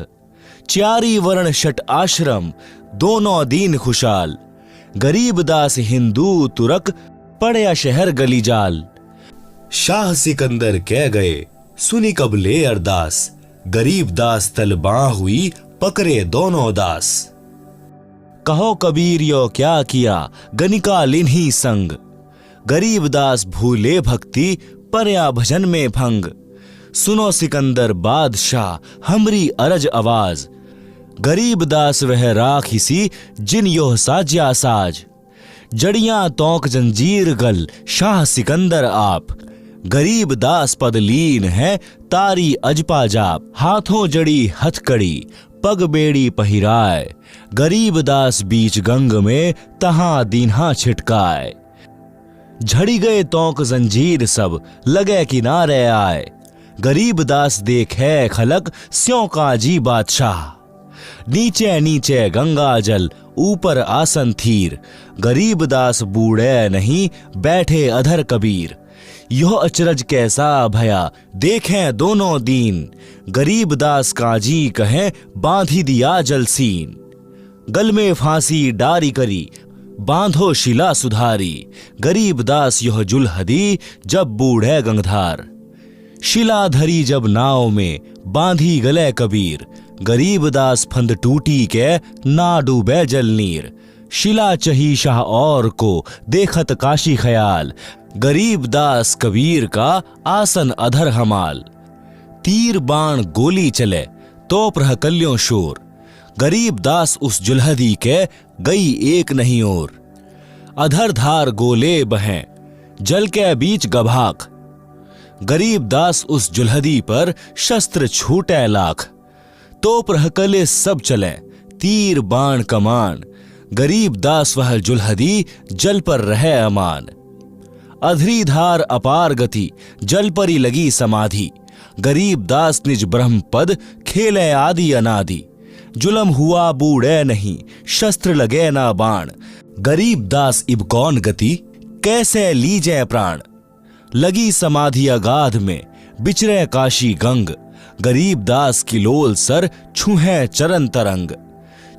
चारी वर्ण शट आश्रम दोनों दीन खुशाल। गरीब दास हिंदू तुरक पड़या शहर गली जाल। शाह सिकंदर कह गए सुनी कबले अरदास। गरीब दास तलबां हुई पकड़े दोनों दास। कहो कबीर यो क्या किया गनिका लिन्ही संग। गरीब दास भूले भक्ति परया भजन में भंग। सुनो सिकंदर बादशाह हमरी अरज आवाज। गरीब दास वह राखिसी जिन योह साज्या साज। जड़ियां तोक जंजीर गल शाह सिकंदर आप। गरीब दास पदलीन है तारी अजपा जाप। हाथों जड़ी हथकड़ी पग बेड़ी पहिराए। गरीब दास बीच गंग में तहां दीन्हा छिटकाए। झड़ी गए तोक जंजीर सब लगे किनारे आए। गरीब दास देखे खलक स्यों काजी बादशाह। नीचे नीचे गंगा जल ऊपर आसन थीर। गरीब दास बूढ़े नहीं बैठे अधर कबीर। यह अचरज कैसा भया देखें दोनों दीन। गरीब दास काजी कहें बांधी दिया जलसीन। गल में फांसी डारी करी बांधो शिला सुधारी। गरीब दास यह जुलहदी जब बूढ़े गंगधार। शिला धरी जब नाव में बांधी गले कबीर। गरीब दास फंद टूटी के ना डूबे जल नीर। शिला चही शाह और को देखत काशी ख्याल। गरीब दास कबीर का आसन अधर हमाल। तीर बाण गोली चले तो प्रहकल्यों शोर। गरीब दास उस जुलहदी के गई एक नहीं और। अधर धार गोले बहें जल के बीच गभाक। गरीब दास उस जुलहदी पर शस्त्र छूटे लाख। तो प्रहकले सब चले तीर बाण कमान। गरीब दास वह जुलहदी जल पर रहे अमान। अधरी धार अपार गति जल परी लगी समाधि। गरीब दास निज ब्रह्म पद खेले आदि अनादि। जुलम हुआ बूढ़े नहीं शस्त्र लगे ना बाण। गरीब दास इब कौन गति कैसे लीजे प्राण। लगी समाधि अगाध में बिचरे काशी गंग। गरीब दास की लोल सर छुहे चरण तरंग।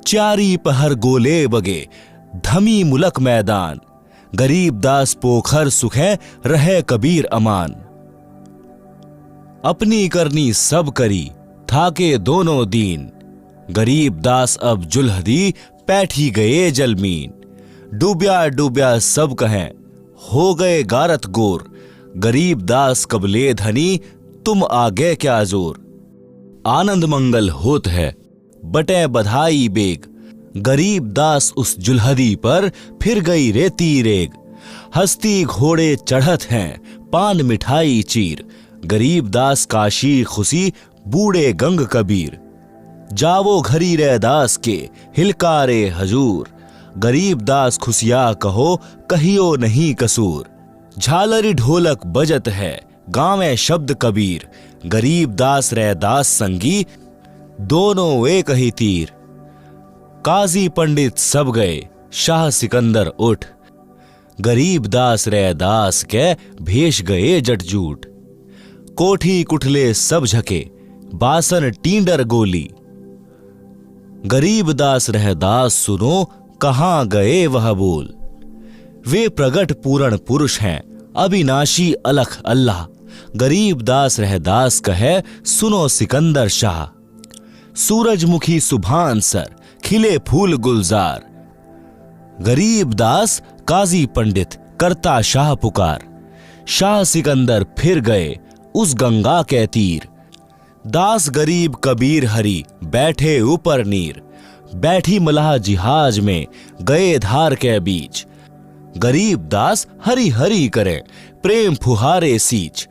चारी पहर गोले बगे धमी मुलक मैदान। गरीब दास पोखर सुखे रहे कबीर अमान। अपनी करनी सब करी थाके दोनों दीन। गरीब दास अब जुलहदी पैठी गए जलमीन। डूब्या डूब्या सब कहें हो गए गारत गोर। गरीब दास कबले धनी तुम आगे क्या जोर। आनंद मंगल होत है बटे बधाई बेग। गरीब दास उस जुलहदी पर फिर गई रेती रेग। हस्ती घोड़े चढ़त हैं पान मिठाई चीर। गरीब दास काशी खुशी बूढ़े गंग कबीर। जावो घरी रे दास के हिलकारे हजूर। गरीब दास खुशिया कहो कहियो नहीं कसूर। झालरी ढोलक बजत है गावे शब्द कबीर। गरीब दास रे दास संगी दोनों एक ही तीर। काजी पंडित सब गए शाह सिकंदर उठ। गरीब दास रे दास के भेष गए जटजूट। कोठी कुठले सब झके बासन टींडर गोली। गरीब दास रह दास सुनो कहां गए वह बोल। वे प्रगट पूर्ण पुरुष हैं अविनाशी अलख अल्लाह। गरीब दास रह दास कहे सुनो सिकंदर शाह। सूरजमुखी सुभान सर खिले फूल गुलजार। गरीब दास काजी पंडित करता शाह पुकार। शाह सिकंदर फिर गए उस गंगा के तीर। दास गरीब कबीर हरि बैठे ऊपर नीर। बैठी मलाह जिहाज में गए धार के बीच। गरीब दास हरि हरि करे प्रेम फुहारे सींच।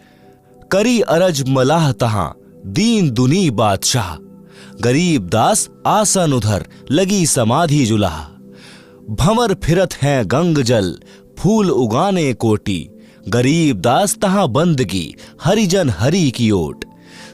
करी अरज मलाह तहां दीन दुनी बादशाह। गरीब दास आसन उधर लगी समाधि जुलाहा। भंवर फिरत हैं गंग जल फूल उगाने कोटि। गरीब दास तहां बंदगी हरिजन हरि की ओट।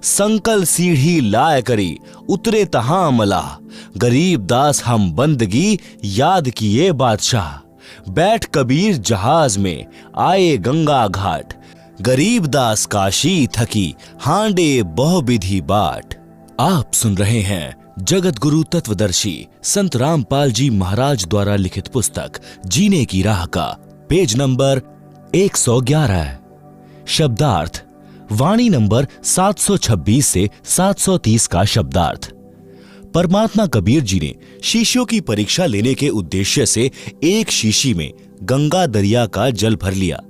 संकल सीढ़ी लाय करी उतरे तहां मलाह। गरीब दास हम बंदगी याद किए बादशाह। बैठ कबीर जहाज में आए गंगा घाट। गरीब दास काशी थकी हांडे बहु विधि बाट। आप सुन रहे हैं जगत गुरु तत्वदर्शी संत रामपाल जी महाराज द्वारा लिखित पुस्तक जीने की राह का पेज नंबर 111। शब्दार्थ वाणी नंबर 726 से 730 का शब्दार्थ। परमात्मा कबीर जी ने शिष्यों की परीक्षा लेने के उद्देश्य से एक शीशी में गंगा दरिया का जल भर लिया।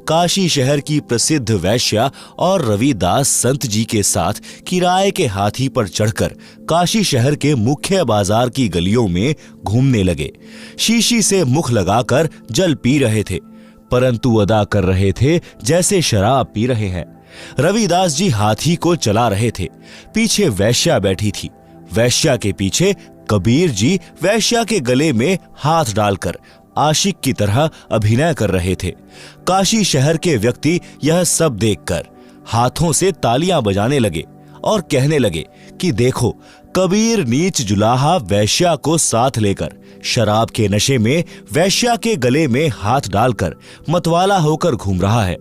काशी शहर की प्रसिद्ध वैश्या और रविदास संत जी के साथ किराए के हाथी पर चढ़कर काशी शहर के मुख्य बाजार की गलियों में घूमने लगे। शीशी से मुख लगाकर जल पी रहे थे, परंतु अदा कर रहे थे जैसे शराब पी रहे हैं। रविदास जी हाथी को चला रहे थे, पीछे वैश्या बैठी थी। वैश्या के पीछे कबीर जी वैश्या के गले में हाथ डालकर आशिक की तरह अभिनय कर रहे थे। काशी शहर के व्यक्ति यह सब देखकर हाथों से तालियां बजाने लगे और कहने लगे कि देखो, कबीर नीच जुलाहा वैश्या को साथ लेकर शराब के नशे में वैश्या के गले में हाथ डालकर मतवाला होकर घूम रहा है।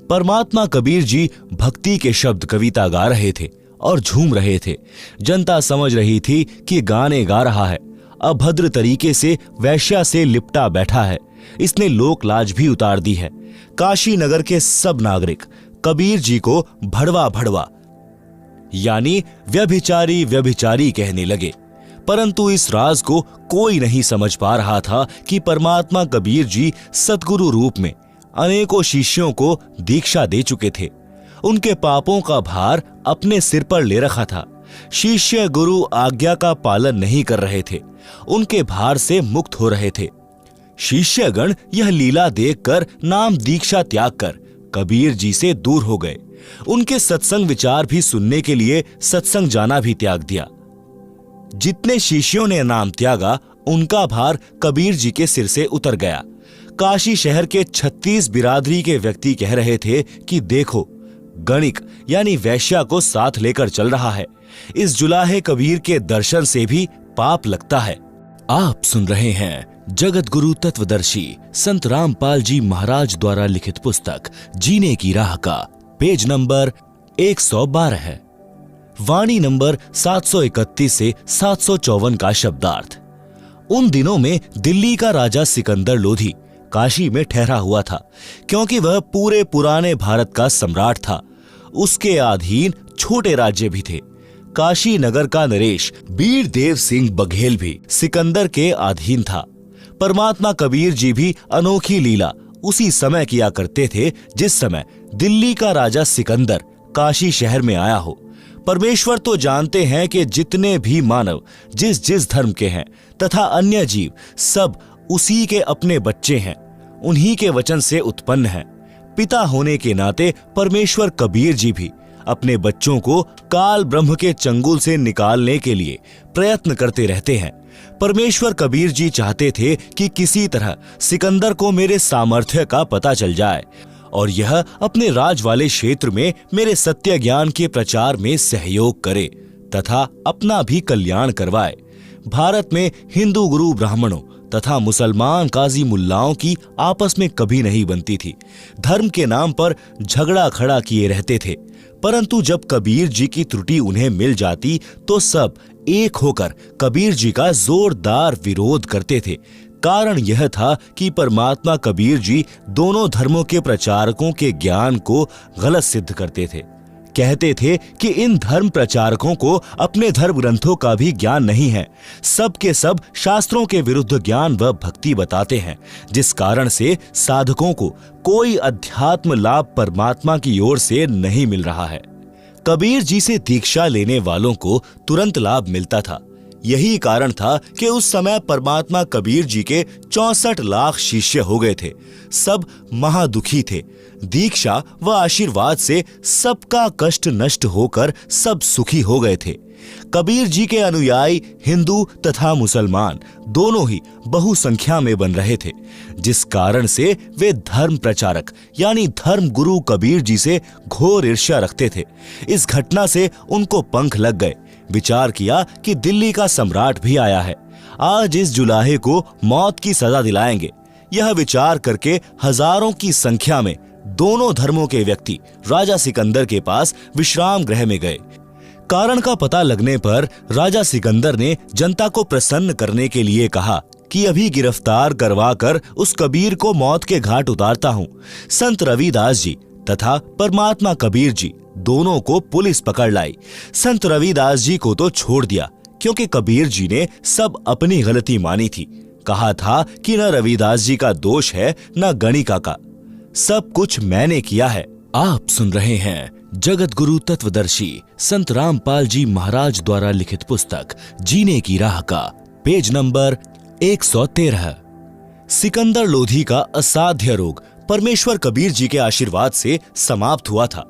परमात्मा कबीर जी भक्ति के शब्द कविता गा रहे थे और झूम रहे थे। जनता समझ रही थी कि गाने गा रहा है। अभद्र तरीके से वैश्या से लिपटा बैठा है। इसने लोक लाज भी उतार दी है। काशी नगर के सब नागरिक कबीर जी को भड़वा भड़वा यानी व्यभिचारी व्यभिचारी कहने लगे, परंतु इस राज को कोई नहीं समझ पा रहा था कि परमात्मा कबीर जी सतगुरु रूप में अनेकों शिष्यों को दीक्षा दे चुके थे। उनके पापों का भार अपने सिर पर ले रखा था। शिष्य गुरु आज्ञा का पालन नहीं कर रहे थे, उनके भार से मुक्त हो रहे थे। शिष्यगण यह लीला देखकर नाम दीक्षा त्याग कर कबीर जी से दूर हो गए। उनके सत्संग विचार भी सुनने के लिए सत्संग जाना भी त्याग दिया। जितने शिष्यों ने नाम त्यागा, उनका भार कबीर जी के सिर से उतर गया। काशी शहर के 36 बिरादरी के व्यक्ति कह रहे थे कि देखो, गणिक यानी वैश्या को साथ लेकर चल रहा है। इस जुलाहे कबीर के दर्शन से भी पाप लगता है। आप सुन रहे हैं जगत गुरु तत्वदर्शी संत रामपाल जी महाराज द्वारा लिखित पुस्तक जीने की राह का पेज नंबर 112 है। वाणी नंबर 731 से 754 का शब्दार्थ। उन दिनों में दिल्ली का राजा सिकंदर लोधी काशी में ठहरा हुआ था, क्योंकि वह पूरे पुराने भारत का सम्राट था। उसके अधीन छोटे राज्य भी थे। काशी नगर का नरेश बीरदेव सिंह बघेल भी सिकंदर के अधीन था। परमात्मा कबीर जी भी अनोखी लीला उसी समय किया करते थे जिस समय दिल्ली का राजा सिकंदर काशी शहर में आया हो। परमेश्वर तो जानते हैं कि जितने भी मानव जिस जिस धर्म के हैं तथा अन्य जीव सब उसी के अपने बच्चे हैं, उन्हीं के वचन से उत्पन्न हैं। पिता होने के नाते परमेश्वर कबीर जी भी अपने बच्चों को काल ब्रह्म के चंगुल से निकालने के लिए प्रयत्न करते रहते हैं। परमेश्वर कबीर जी चाहते थे कि किसी तरह सिकंदर को मेरे सामर्थ्य का पता चल जाए और यह अपने राज वाले क्षेत्र में मेरे सत्य ज्ञान के प्रचार में सहयोग करे तथा अपना भी कल्याण करवाए। भारत में हिंदू गुरु ब्राह्मणों तथा मुसलमान काजी मुल्लाओं की आपस में कभी नहीं बनती थी। धर्म के नाम पर झगड़ा खड़ा किए रहते थे, परंतु जब कबीर जी की त्रुटि उन्हें मिल जाती तो सब एक होकर कबीर जी का जोरदार विरोध करते थे। कारण यह था कि परमात्मा कबीर जी दोनों धर्मों के प्रचारकों के ज्ञान को गलत सिद्ध करते थे। कहते थे कि इन धर्म प्रचारकों को अपने धर्म ग्रंथों का भी ज्ञान नहीं है, सब के सब शास्त्रों के विरुद्ध ज्ञान व भक्ति बताते हैं, जिस कारण से साधकों को कोई अध्यात्म लाभ परमात्मा की ओर से नहीं मिल रहा है। कबीर जी से दीक्षा लेने वालों को तुरंत लाभ मिलता था, यही कारण था कि उस समय परमात्मा कबीर जी के 64 लाख शिष्य हो गए थे। सब महादुखी थे। दीक्षा व आशीर्वाद से सबका कष्ट नष्ट होकर सब सुखी हो गए थे। कबीर जी के अनुयायी हिंदू तथा मुसलमान दोनों ही बहुसंख्या में बन रहे थे, जिस कारण से वे धर्म प्रचारक यानी धर्म गुरु कबीर जी से घोर ईर्ष्या रखते थे। इस घटना से उनको पंख लग गए। विचार किया कि दिल्ली का सम्राट भी आया है, आज इस जुलाहे को मौत की सजा दिलाएंगे। यह विचार करके हजारों की संख्या में दोनों धर्मों के व्यक्ति राजा सिकंदर के पास विश्राम गृह में गए। कारण का पता लगने पर राजा सिकंदर ने जनता को प्रसन्न करने के लिए कहा कि अभी गिरफ्तार करवा कर उस कबीर को मौत के घाट उतारता हूँ। संत रविदास जी तथा परमात्मा कबीर जी दोनों को पुलिस पकड़ लाई। संत रविदास जी को तो छोड़ दिया, क्योंकि कबीर जी ने सब अपनी गलती मानी थी। कहा था कि न रविदास जी का दोष है न गणिका का, सब कुछ मैंने किया है। आप सुन रहे हैं जगत गुरु तत्वदर्शी संत रामपाल जी महाराज द्वारा लिखित पुस्तक जीने की राह का पेज नंबर 113। सिकंदर लोधी का असाध्य रोग परमेश्वर कबीर जी के आशीर्वाद से समाप्त हुआ था।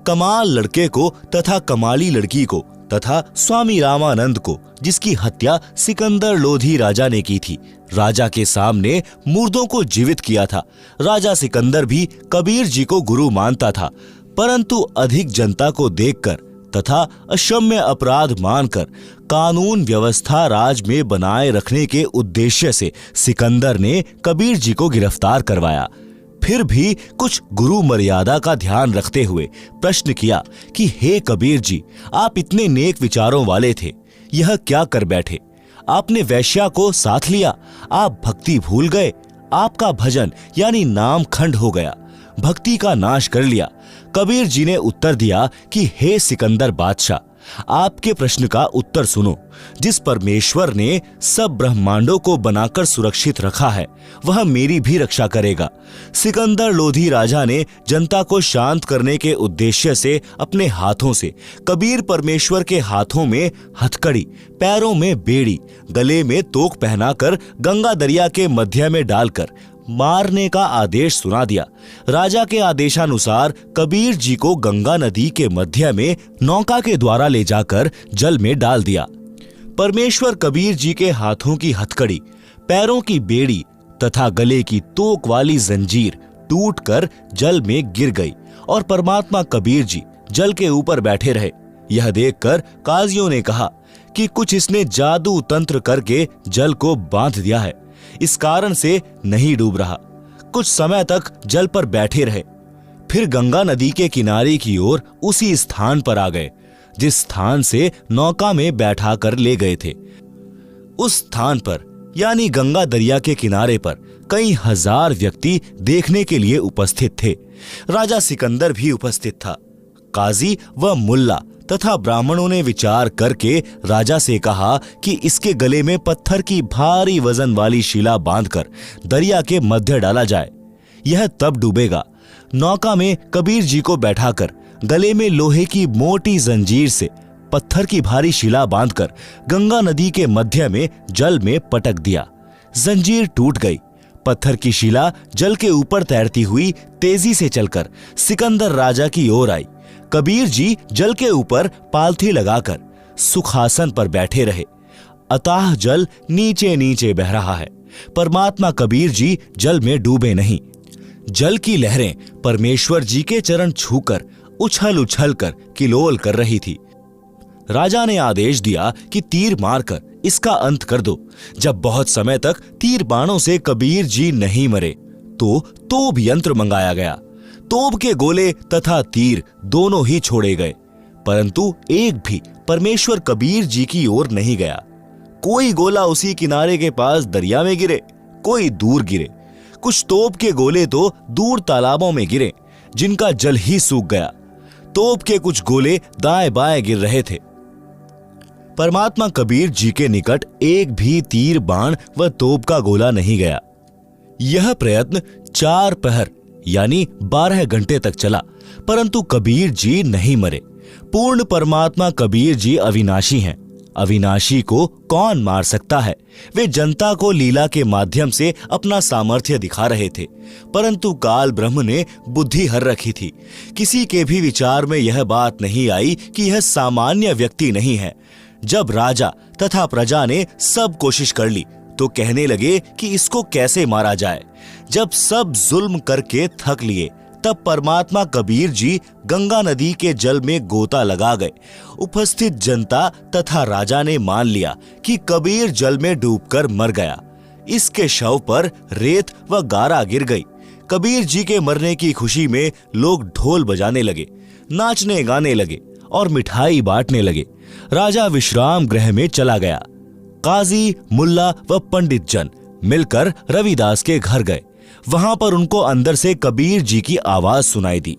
कमाल लड़के को तथा कमाली लड़की को तथा स्वामी रामानंद को, जिसकी हत्या सिकंदर लोधी राजा ने की थी, राजा के सामने मुर्दों को जीवित किया था। राजा सिकंदर भी कबीर जी को गुरु मानता था, परंतु अधिक जनता को देखकर तथा अक्षम्य अपराध मानकर कानून व्यवस्था राज में बनाए रखने के उद्देश्य से सिकंदर ने कबीर जी को गिरफ्तार करवाया। फिर भी कुछ गुरु मर्यादा का ध्यान रखते हुए प्रश्न किया कि हे कबीर जी, आप इतने नेक विचारों वाले थे, यह क्या कर बैठे? आपने वैश्या को साथ लिया, आप भक्ति भूल गए, आपका भजन यानी नाम खंड हो गया, भक्ति का नाश कर लिया। कबीर जी ने उत्तर दिया कि हे सिकंदर बादशाह, आपके प्रश्न का उत्तर सुनो। जिस परमेश्वर ने सब ब्रह्मांडों को बनाकर सुरक्षित रखा है, वह मेरी भी रक्षा करेगा। सिकंदर लोधी राजा ने जनता को शांत करने के उद्देश्य से अपने हाथों से कबीर परमेश्वर के हाथों में हथकड़ी, पैरों में बेड़ी, गले में तोक पहनाकर गंगा दरिया के मध्य में डालकर मारने का आदेश सुना दिया। राजा के आदेशानुसार कबीर जी को गंगा नदी के मध्य में नौका के द्वारा ले जाकर जल में डाल दिया। परमेश्वर कबीर जी के हाथों की हथकड़ी, पैरों की बेड़ी तथा गले की तोक वाली जंजीर टूटकर जल में गिर गई और परमात्मा कबीर जी जल के ऊपर बैठे रहे। यह देखकर काजियों ने कहा कि कुछ इसने जादू तंत्र करके जल को बांध दिया है, इस कारण से नहीं डूब रहा। कुछ समय तक जल पर बैठे रहे, फिर गंगा नदी के किनारे की ओर उसी स्थान पर आ गए जिस स्थान से नौका में बैठा कर ले गए थे। उस स्थान पर यानी गंगा दरिया के किनारे पर कई हजार व्यक्ति देखने के लिए उपस्थित थे। राजा सिकंदर भी उपस्थित था। काजी व मुल्ला तथा ब्राह्मणों ने विचार करके राजा से कहा कि इसके गले में पत्थर की भारी वजन वाली शिला बांधकर दरिया के मध्य डाला जाए, यह तब डूबेगा। नौका में कबीर जी को बैठाकर गले में लोहे की मोटी जंजीर से पत्थर की भारी शिला बांधकर गंगा नदी के मध्य में जल में पटक दिया। जंजीर टूट गई। पत्थर की शिला जल के ऊपर तैरती हुई तेजी से चलकर सिकंदर राजा की ओर आई। कबीर जी जल के ऊपर पालथी लगाकर सुखासन पर बैठे रहे। अथाह जल नीचे नीचे बह रहा है। परमात्मा कबीर जी जल में डूबे नहीं। जल की लहरें परमेश्वर जी के चरण छूकर उछल उछल कर किलोल कर रही थी। राजा ने आदेश दिया कि तीर मारकर इसका अंत कर दो। जब बहुत समय तक तीर बाणों से कबीर जी नहीं मरे तो तोप यंत्र मंगाया गया। तोप के गोले तथा तीर दोनों ही छोड़े गए, परंतु एक भी परमेश्वर कबीर जी की ओर नहीं गया। कोई गोला उसी किनारे के पास दरिया में गिरे, कोई दूर गिरे। कुछ तोप के गोले तो दूर तालाबों में गिरे जिनका जल ही सूख गया। तोप के कुछ गोले दाएं बाएं गिर रहे थे। परमात्मा कबीर जी के निकट एक भी तीर बाण व तोप का गोला नहीं गया। यह प्रयत्न 4 पहर यानी 12 घंटे तक चला, परंतु कबीर जी नहीं मरे। पूर्ण परमात्मा कबीर जी अविनाशी हैं। अविनाशी को कौन मार सकता है। वे जनता को लीला के माध्यम से अपना सामर्थ्य दिखा रहे थे, परंतु काल ब्रह्म ने बुद्धि हर रखी थी। किसी के भी विचार में यह बात नहीं आई कि यह सामान्य व्यक्ति नहीं है। जब राजा तथा प्रजा ने सब कोशिश कर ली तो कहने लगे कि इसको कैसे मारा जाए। जब सब जुल्म करके थक लिए तब परमात्मा कबीर जी गंगा नदी के जल में गोता लगा गए। उपस्थित जनता तथा राजा ने मान लिया कि कबीर जल में डूबकर मर गया। इसके शव पर रेत व गारा गिर गई। कबीर जी के मरने की खुशी में लोग ढोल बजाने लगे, नाचने गाने लगे और मिठाई बांटने लगे। राजा विश्राम गृह में चला गया। काजी, मुल्ला व पंडित जन मिलकर रविदास के घर गए। वहां पर उनको अंदर से कबीर जी की आवाज सुनाई दी।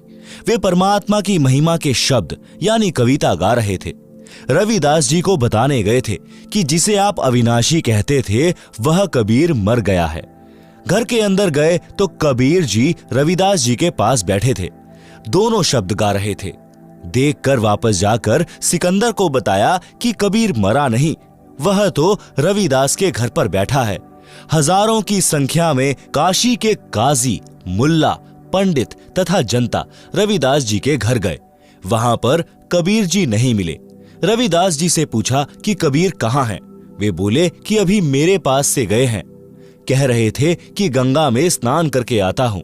वे परमात्मा की महिमा के शब्द यानी कविता गा रहे थे। रविदास जी को बताने गए थे कि जिसे आप अविनाशी कहते थे वह कबीर मर गया है। घर के अंदर गए तो कबीर जी रविदास जी के पास बैठे थे। दोनों शब्द गा रहे थे। देखकर वापस जाकर सिकंदर को बताया कि कबीर मरा नहीं, वह तो रविदास के घर पर बैठा है। हजारों की संख्या में काशी के काजी, मुल्ला, पंडित तथा जनता रविदास जी के घर गए। वहां पर कबीर जी नहीं मिले। रविदास जी से पूछा कि कबीर कहाँ हैं? वे बोले कि अभी मेरे पास से गए हैं। कह रहे थे कि गंगा में स्नान करके आता हूं।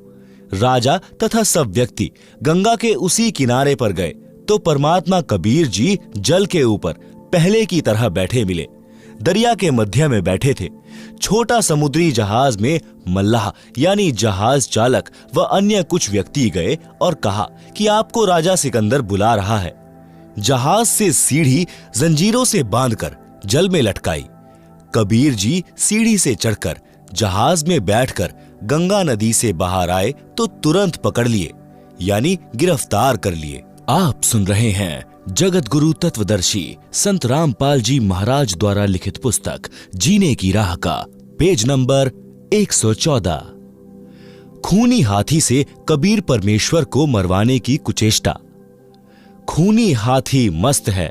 राजा तथा सब व्यक्ति गंगा के उसी किनारे पर गए तो परमात्मा कबीर जी जल के ऊपर पहले की तरह बैठे मिले। दरिया के मध्य में बैठे थे। छोटा समुद्री जहाज में मल्लाह यानी जहाज चालक व अन्य कुछ व्यक्ति गए और कहा कि आपको राजा सिकंदर बुला रहा है। जहाज से सीढ़ी जंजीरों से बांधकर जल में लटकाई। कबीर जी सीढ़ी से चढ़कर जहाज में बैठकर गंगा नदी से बाहर आए तो तुरंत पकड़ लिए यानी गिरफ्तार कर लिए। आप सुन रहे हैं जगत गुरु तत्वदर्शी संत रामपाल जी महाराज द्वारा लिखित पुस्तक जीने की राह का पेज नंबर 114। खूनी हाथी से कबीर परमेश्वर को मरवाने की कुचेष्टा। खूनी हाथी मस्त है,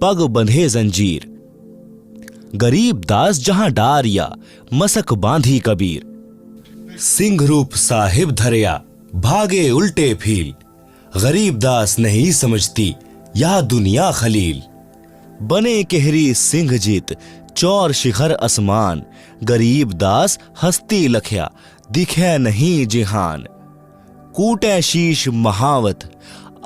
पग बंधे जंजीर। गरीब दास जहां डारिया, मसक बांधी कबीर। सिंह रूप साहिब धरिया, भागे उल्टे फील। गरीब दास नहीं समझती यह दुनिया खलील। बने केहरी सिंह जीत, चौर शिखर असमान। गरीब दास हस्ती लखया, दिखे नहीं जिहान। कूटे शीश महावत,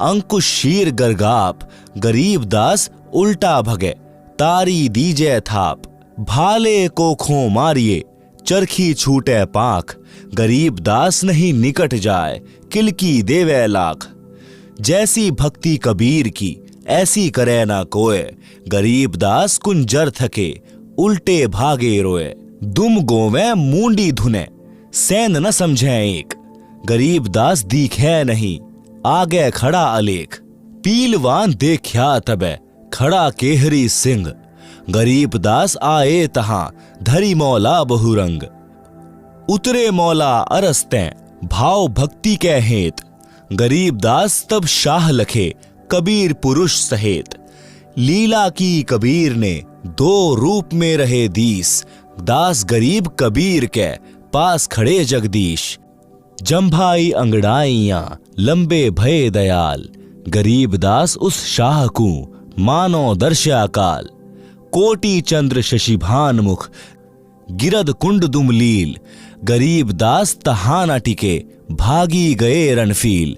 अंकुश शीर गरगाप। गरीब दास उल्टा भगे, तारी दीजे थाप। भाले को खो मारिए, चरखी छूटे पाख। गरीब दास नहीं निकट जाए, किलकी देवे लाख। जैसी भक्ति कबीर की, ऐसी करे ना कोय। गरीब दास कुंजर थके, उल्टे भागे रोए। दुम गोवे मूंडी धुने, सैन न समझे एक। गरीब दास दिखे नहीं, आगे खड़ा अलेख। पीलवान देखा तबे, खड़ा केहरी सिंह। गरीब दास आए तहां, धरी मौला बहुरंग। उतरे मौला अरस्ते, भाव भक्ति के हेत। गरीब दास तब शाह लखे, कबीर पुरुष सहेत। लीला की कबीर ने, दो रूप में रहे दीस। दास गरीब कबीर के, पास खड़े जगदीश। जंभाई अंगड़ाइयां, लंबे भय दयाल। गरीब दास उस शाह को, मानो दर्शा काल। कोटि चंद्र शशिभान मुख, गिरद कुंड दुमलील। गरीब दास तहां न टिके, भागी गए रणफील।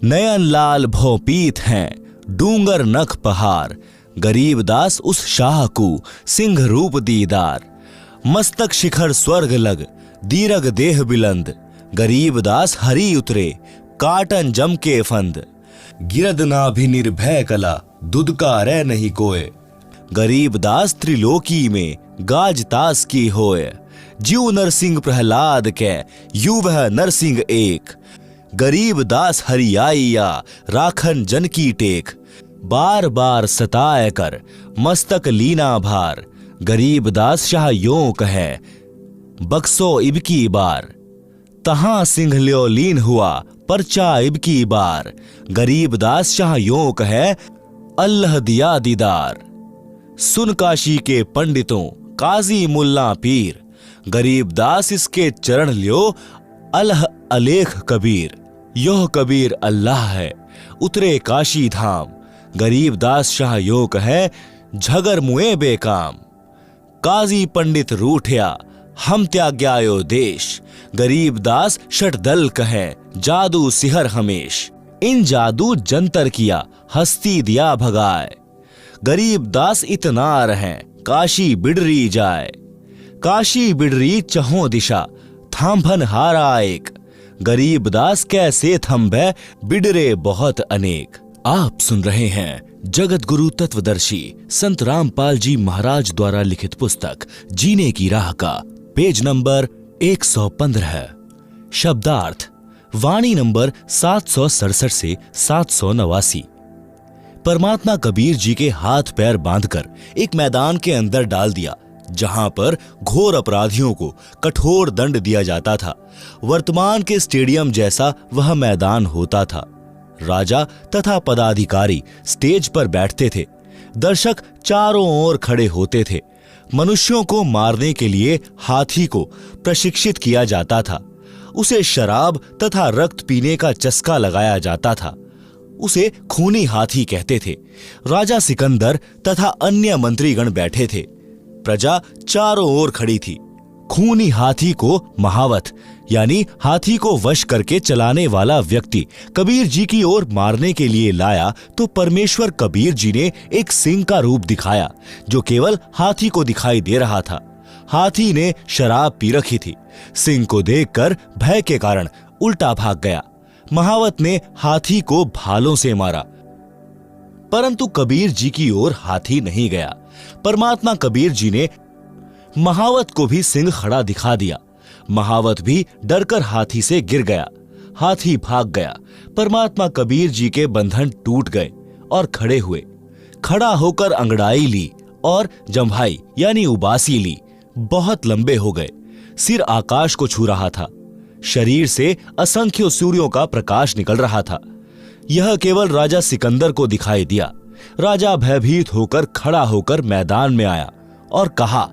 नयन लाल भोपीत हैं, डूंगर नख पहाड़। गरीब दास उस शाह को, सिंह रूप दीदार। मस्तक शिखर स्वर्ग लग, दीरग देह बिलंद। गरीब दास हरी उतरे, काटन जम के फंद। गिरद नाभि निर्भय कला, दुदकारे नहीं कोय। गरीब दास त्रिलोकी में, गाज तास की होय। जीव नरसिंह प्रहलाद के, यू वह नरसिंह एक। गरीब दास हरियाइया, राखन जन की टेक। बार बार सताए कर, मस्तक लीना भार। गरीब दास शाह यों कहे, बक्सो इबकी बार। तहां सिंह ल्यो लीन हुआ, परचा इबकी बार। गरीब दास शाह यों कहे, अल्लाह दिया दीदार। सुन काशी के पंडितों काजी मुल्ला पीर, गरीबदास इसके चरण लियो अलह अलेख कबीर। योह कबीर अल्लाह है उतरे काशी धाम, गरीबदास शाह यो कहे झगर मुए बेकाम। काजी पंडित रूठया हम त्याग्यायो देश, गरीबदास षटदल कहे जादू सिहर हमेश। इन जादू जंतर किया हस्ती दिया भगाए, गरीबदास इतना रहे काशी बिडरी जाए। काशी बिडरी चहों दिशा थांभन हारा एक, गरीबदास कैसे थंभे बिडरे बहुत अनेक। आप सुन रहे हैं जगत गुरु तत्वदर्शी संत रामपाल जी महाराज द्वारा लिखित पुस्तक जीने की राह का पेज नंबर 115। शब्दार्थ वाणी नंबर 767 से 789। परमात्मा कबीर जी के हाथ पैर बांधकर एक मैदान के अंदर डाल दिया, जहां पर घोर अपराधियों को कठोर दंड दिया जाता था। वर्तमान के स्टेडियम जैसा वह मैदान होता था। राजा तथा पदाधिकारी स्टेज पर बैठते थे, दर्शक चारों ओर खड़े होते थे। मनुष्यों को मारने के लिए हाथी को प्रशिक्षित किया जाता था। उसे शराब तथा रक्त पीने का चस्का लगाया जाता था। उसे खूनी हाथी कहते थे। राजा सिकंदर तथा अन्य मंत्रीगण बैठे थे। प्रजा चारों ओर खड़ी थी। खूनी हाथी को महावत यानी हाथी को वश करके चलाने वाला व्यक्ति कबीर जी की ओर मारने के लिए लाया तो परमेश्वर कबीर जी ने एक सिंह का रूप दिखाया, जो केवल हाथी को दिखाई दे रहा था। हाथी ने शराब पी रखी थी। सिंह को देखकर भय के कारण उल्टा भाग गया। महावत ने हाथी को भालों से मारा, परंतु कबीर जी की ओर हाथी नहीं गया। परमात्मा कबीर जी ने महावत को भी सिंह खड़ा दिखा दिया। महावत भी डरकर हाथी से गिर गया। हाथी भाग गया। परमात्मा कबीर जी के बंधन टूट गए और खड़े हुए। खड़ा होकर अंगड़ाई ली और जम्भाई यानी उबासी ली। बहुत लंबे हो गए। सिर आकाश को छू रहा था। शरीर से असंख्य सूर्यों का प्रकाश निकल रहा था। यह केवल राजा सिकंदर को दिखाई दिया। राजा भयभीत होकर खड़ा होकर मैदान में आया और कहा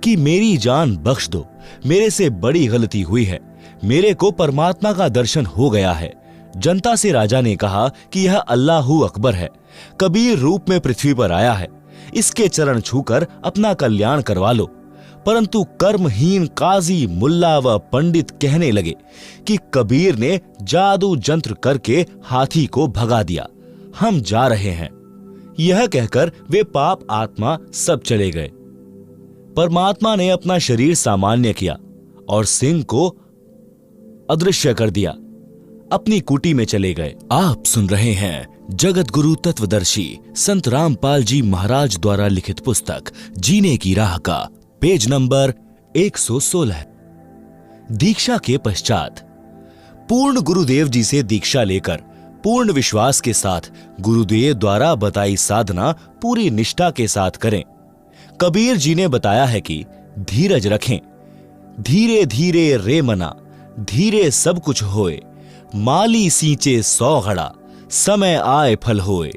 कि मेरी जान बख्श दो, मेरे से बड़ी गलती हुई है। मेरे को परमात्मा का दर्शन हो गया है। जनता से राजा ने कहा कि यह अल्लाहू अकबर है, कबीर रूप में पृथ्वी पर आया है, इसके चरण छूकर अपना कल्याण करवा लो। परंतु कर्महीन काजी मुल्ला व पंडित कहने लगे कि कबीर ने जादू जंत्र करके हाथी को भगा दिया, हम जा रहे हैं। यह कहकर वे पाप आत्मा सब चले गए। परमात्मा ने अपना शरीर सामान्य किया और सिंह को अदृश्य कर दिया, अपनी कुटी में चले गए। आप सुन रहे हैं जगत गुरु तत्वदर्शी संत रामपाल जी महाराज द्वारा लिखित पुस्तक जीने की राह का पेज नंबर 116। दीक्षा के पश्चात पूर्ण गुरुदेव जी से दीक्षा लेकर पूर्ण विश्वास के साथ गुरुदेव द्वारा बताई साधना पूरी निष्ठा के साथ करें। कबीर जी ने बताया है कि धीरज रखें। धीरे धीरे रे मना, धीरे सब कुछ होए। माली सींचे 100 घड़ा, समय आए फल होए।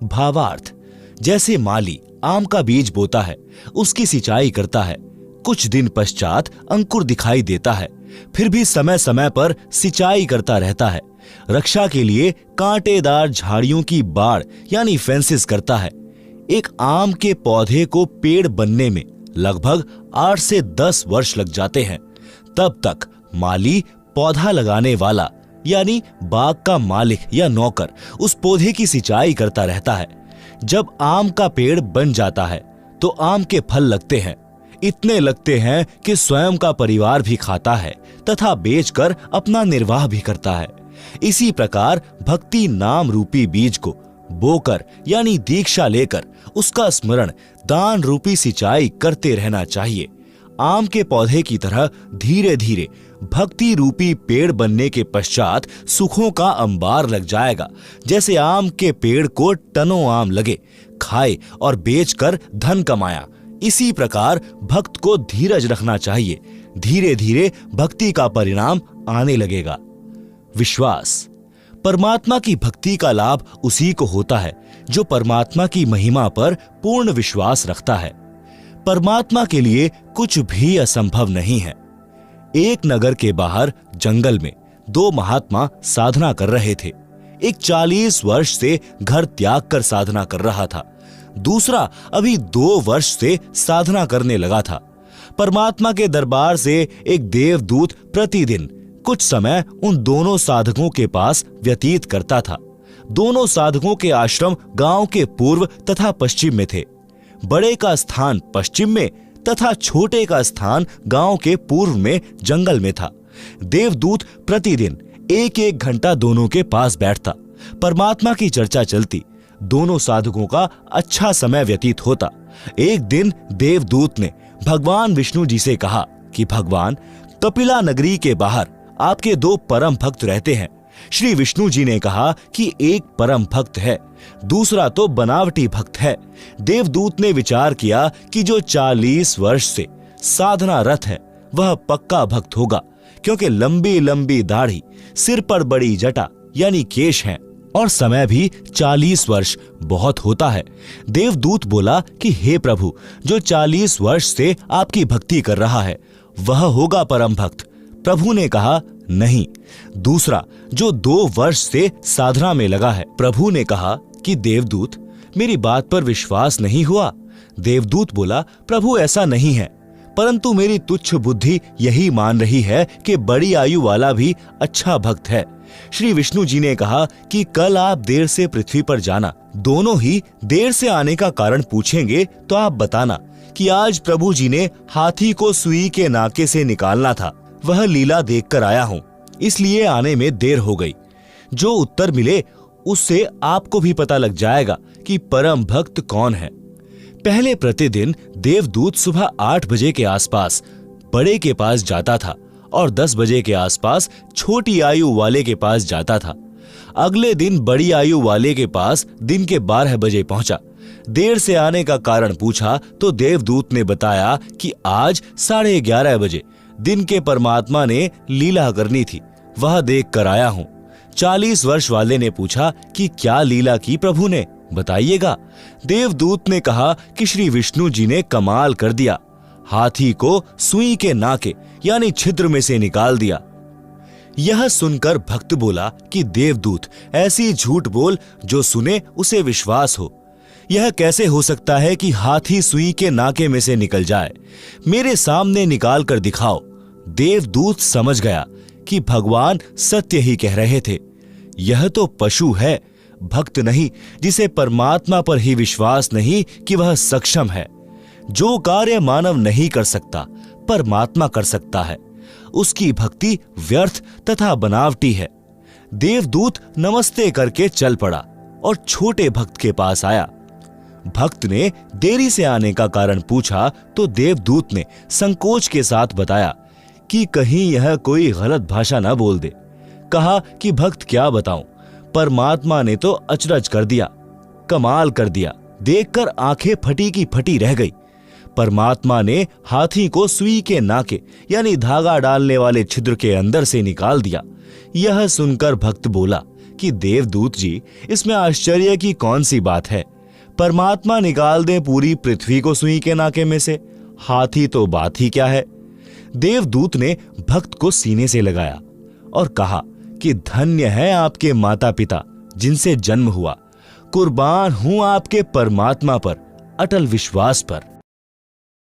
भावार्थ, जैसे माली आम का बीज बोता है, उसकी सिंचाई करता है, कुछ दिन पश्चात अंकुर दिखाई देता है, फिर भी समय समय पर सिंचाई करता रहता है। रक्षा के लिए कांटेदार झाड़ियों की बाड़ यानी फेंसेस करता है। एक आम के पौधे को पेड़ बनने में लगभग 8 से 10 वर्ष लग जाते हैं। तब तक माली पौधा लगाने वाला यानी बाग का मालिक या नौकर उस पौधे की सिंचाई करता रहता है। जब आम का पेड़ बन जाता है तो आम के फल लगते हैं। इतने लगते हैं कि स्वयं का परिवार भी खाता है तथा बेचकर अपना निर्वाह भी करता है। इसी प्रकार भक्ति नाम रूपी बीज को बोकर यानी दीक्षा लेकर उसका स्मरण दान रूपी सिंचाई करते रहना चाहिए। आम के पौधे की तरह धीरे धीरे भक्ति रूपी पेड़ बनने के पश्चात सुखों का अंबार लग जाएगा। जैसे आम के पेड़ को टनों आम लगे, खाए और बेचकर धन कमाया, इसी प्रकार भक्त को धीरज रखना चाहिए। धीरे धीरे भक्ति का परिणाम आने लगेगा। विश्वास, परमात्मा की भक्ति का लाभ उसी को होता है जो परमात्मा की महिमा पर पूर्ण विश्वास रखता है। परमात्मा के लिए कुछ भी असंभव नहीं है। एक नगर के बाहर जंगल में दो महात्मा साधना कर रहे थे। एक 40 वर्ष से घर त्याग कर साधना कर रहा था, दूसरा अभी 2 वर्ष से साधना करने लगा था। परमात्मा के दरबार से एक देवदूत प्रतिदिन कुछ समय उन दोनों साधकों के पास व्यतीत करता था। दोनों साधकों के आश्रम गांव के पूर्व तथा पश्चिम में थे। बड़े का स्थान पश्चिम में तथा छोटे का स्थान गांव के पूर्व में जंगल में था। देवदूत प्रतिदिन 1-1 घंटा दोनों के पास बैठता, परमात्मा की चर्चा चलती, दोनों साधकों का अच्छा समय व्यतीत होता। एक दिन देवदूत ने भगवान विष्णु जी से कहा कि भगवान, कपिला नगरी के बाहर आपके 2 परम भक्त रहते हैं। श्री विष्णु जी ने कहा कि एक परम भक्त है, दूसरा तो बनावटी भक्त है। देवदूत ने विचार किया कि जो 40 वर्ष से साधना रत है वह पक्का भक्त होगा, क्योंकि लंबी लंबी दाढ़ी, सिर पर बड़ी जटा यानी केश है और समय भी 40 वर्ष बहुत होता है। देवदूत बोला कि हे प्रभु, जो 40 वर्ष से आपकी भक्ति कर रहा है वह होगा परम भक्त। प्रभु ने कहा नहीं, दूसरा जो 2 वर्ष से साधना में लगा है। प्रभु ने कहा कि देवदूत, मेरी बात पर विश्वास नहीं हुआ। देवदूत बोला, प्रभु ऐसा नहीं है, परंतु मेरी तुच्छ बुद्धि यही मान रही है कि बड़ी आयु वाला भी अच्छा भक्त है। श्री विष्णु जी ने कहा कि कल आप देर से पृथ्वी पर जाना, दोनों ही देर से आने का कारण पूछेंगे तो आप बताना कि आज प्रभु जी ने हाथी को सुई के नाके से निकालना था, वह लीला देखकर आया हूं, इसलिए आने में देर हो गई। जो उत्तर मिले उससे आपको भी पता लग जाएगा कि परम भक्त कौन है। पहले प्रतिदिन देवदूत सुबह 8 बजे के आसपास बड़े के पास जाता था और 10 बजे के आसपास छोटी आयु वाले के पास जाता था। अगले दिन बड़ी आयु वाले के पास दिन के 12 बजे पहुंचा। देर से आने का कारण पूछा तो देवदूत ने बताया कि आज 11:30 बजे दिन के परमात्मा ने लीला करनी थी, वह देख कर आया हूं। 40 वर्ष वाले ने पूछा कि क्या लीला की प्रभु ने, बताइएगा। देवदूत ने कहा कि श्री विष्णु जी ने कमाल कर दिया, हाथी को सुई के नाके यानी छिद्र में से निकाल दिया। यह सुनकर भक्त बोला कि देवदूत, ऐसी झूठ बोल जो सुने उसे विश्वास हो। यह कैसे हो सकता है कि हाथी सुई के नाके में से निकल जाए? मेरे सामने निकाल कर दिखाओ। देवदूत समझ गया कि भगवान सत्य ही कह रहे थे। यह तो पशु है, भक्त नहीं, जिसे परमात्मा पर ही विश्वास नहीं कि वह सक्षम है। जो कार्य मानव नहीं कर सकता परमात्मा कर सकता है, उसकी भक्ति व्यर्थ तथा बनावटी है। देवदूत नमस्ते करके चल पड़ा और छोटे भक्त के पास आया। भक्त ने देरी से आने का कारण पूछा तो देवदूत ने संकोच के साथ बताया कि कहीं यह कोई गलत भाषा न बोल दे। कहा कि भक्त क्या बताऊं, परमात्मा ने तो अचरज कर दिया, कमाल कर दिया, देखकर आंखें फटी की फटी रह गई। परमात्मा ने हाथी को सुई के नाके यानी धागा डालने वाले छिद्र के अंदर से निकाल दिया। यह सुनकर भक्त बोला कि देवदूत जी, इसमें आश्चर्य की कौन सी बात है? परमात्मा निकाल दे पूरी पृथ्वी को सुई के नाके में से, हाथी तो बात ही क्या है। देवदूत ने भक्त को सीने से लगाया और कहा कि धन्य है आपके माता पिता जिनसे जन्म हुआ, कुर्बान हूं आपके परमात्मा पर अटल विश्वास पर।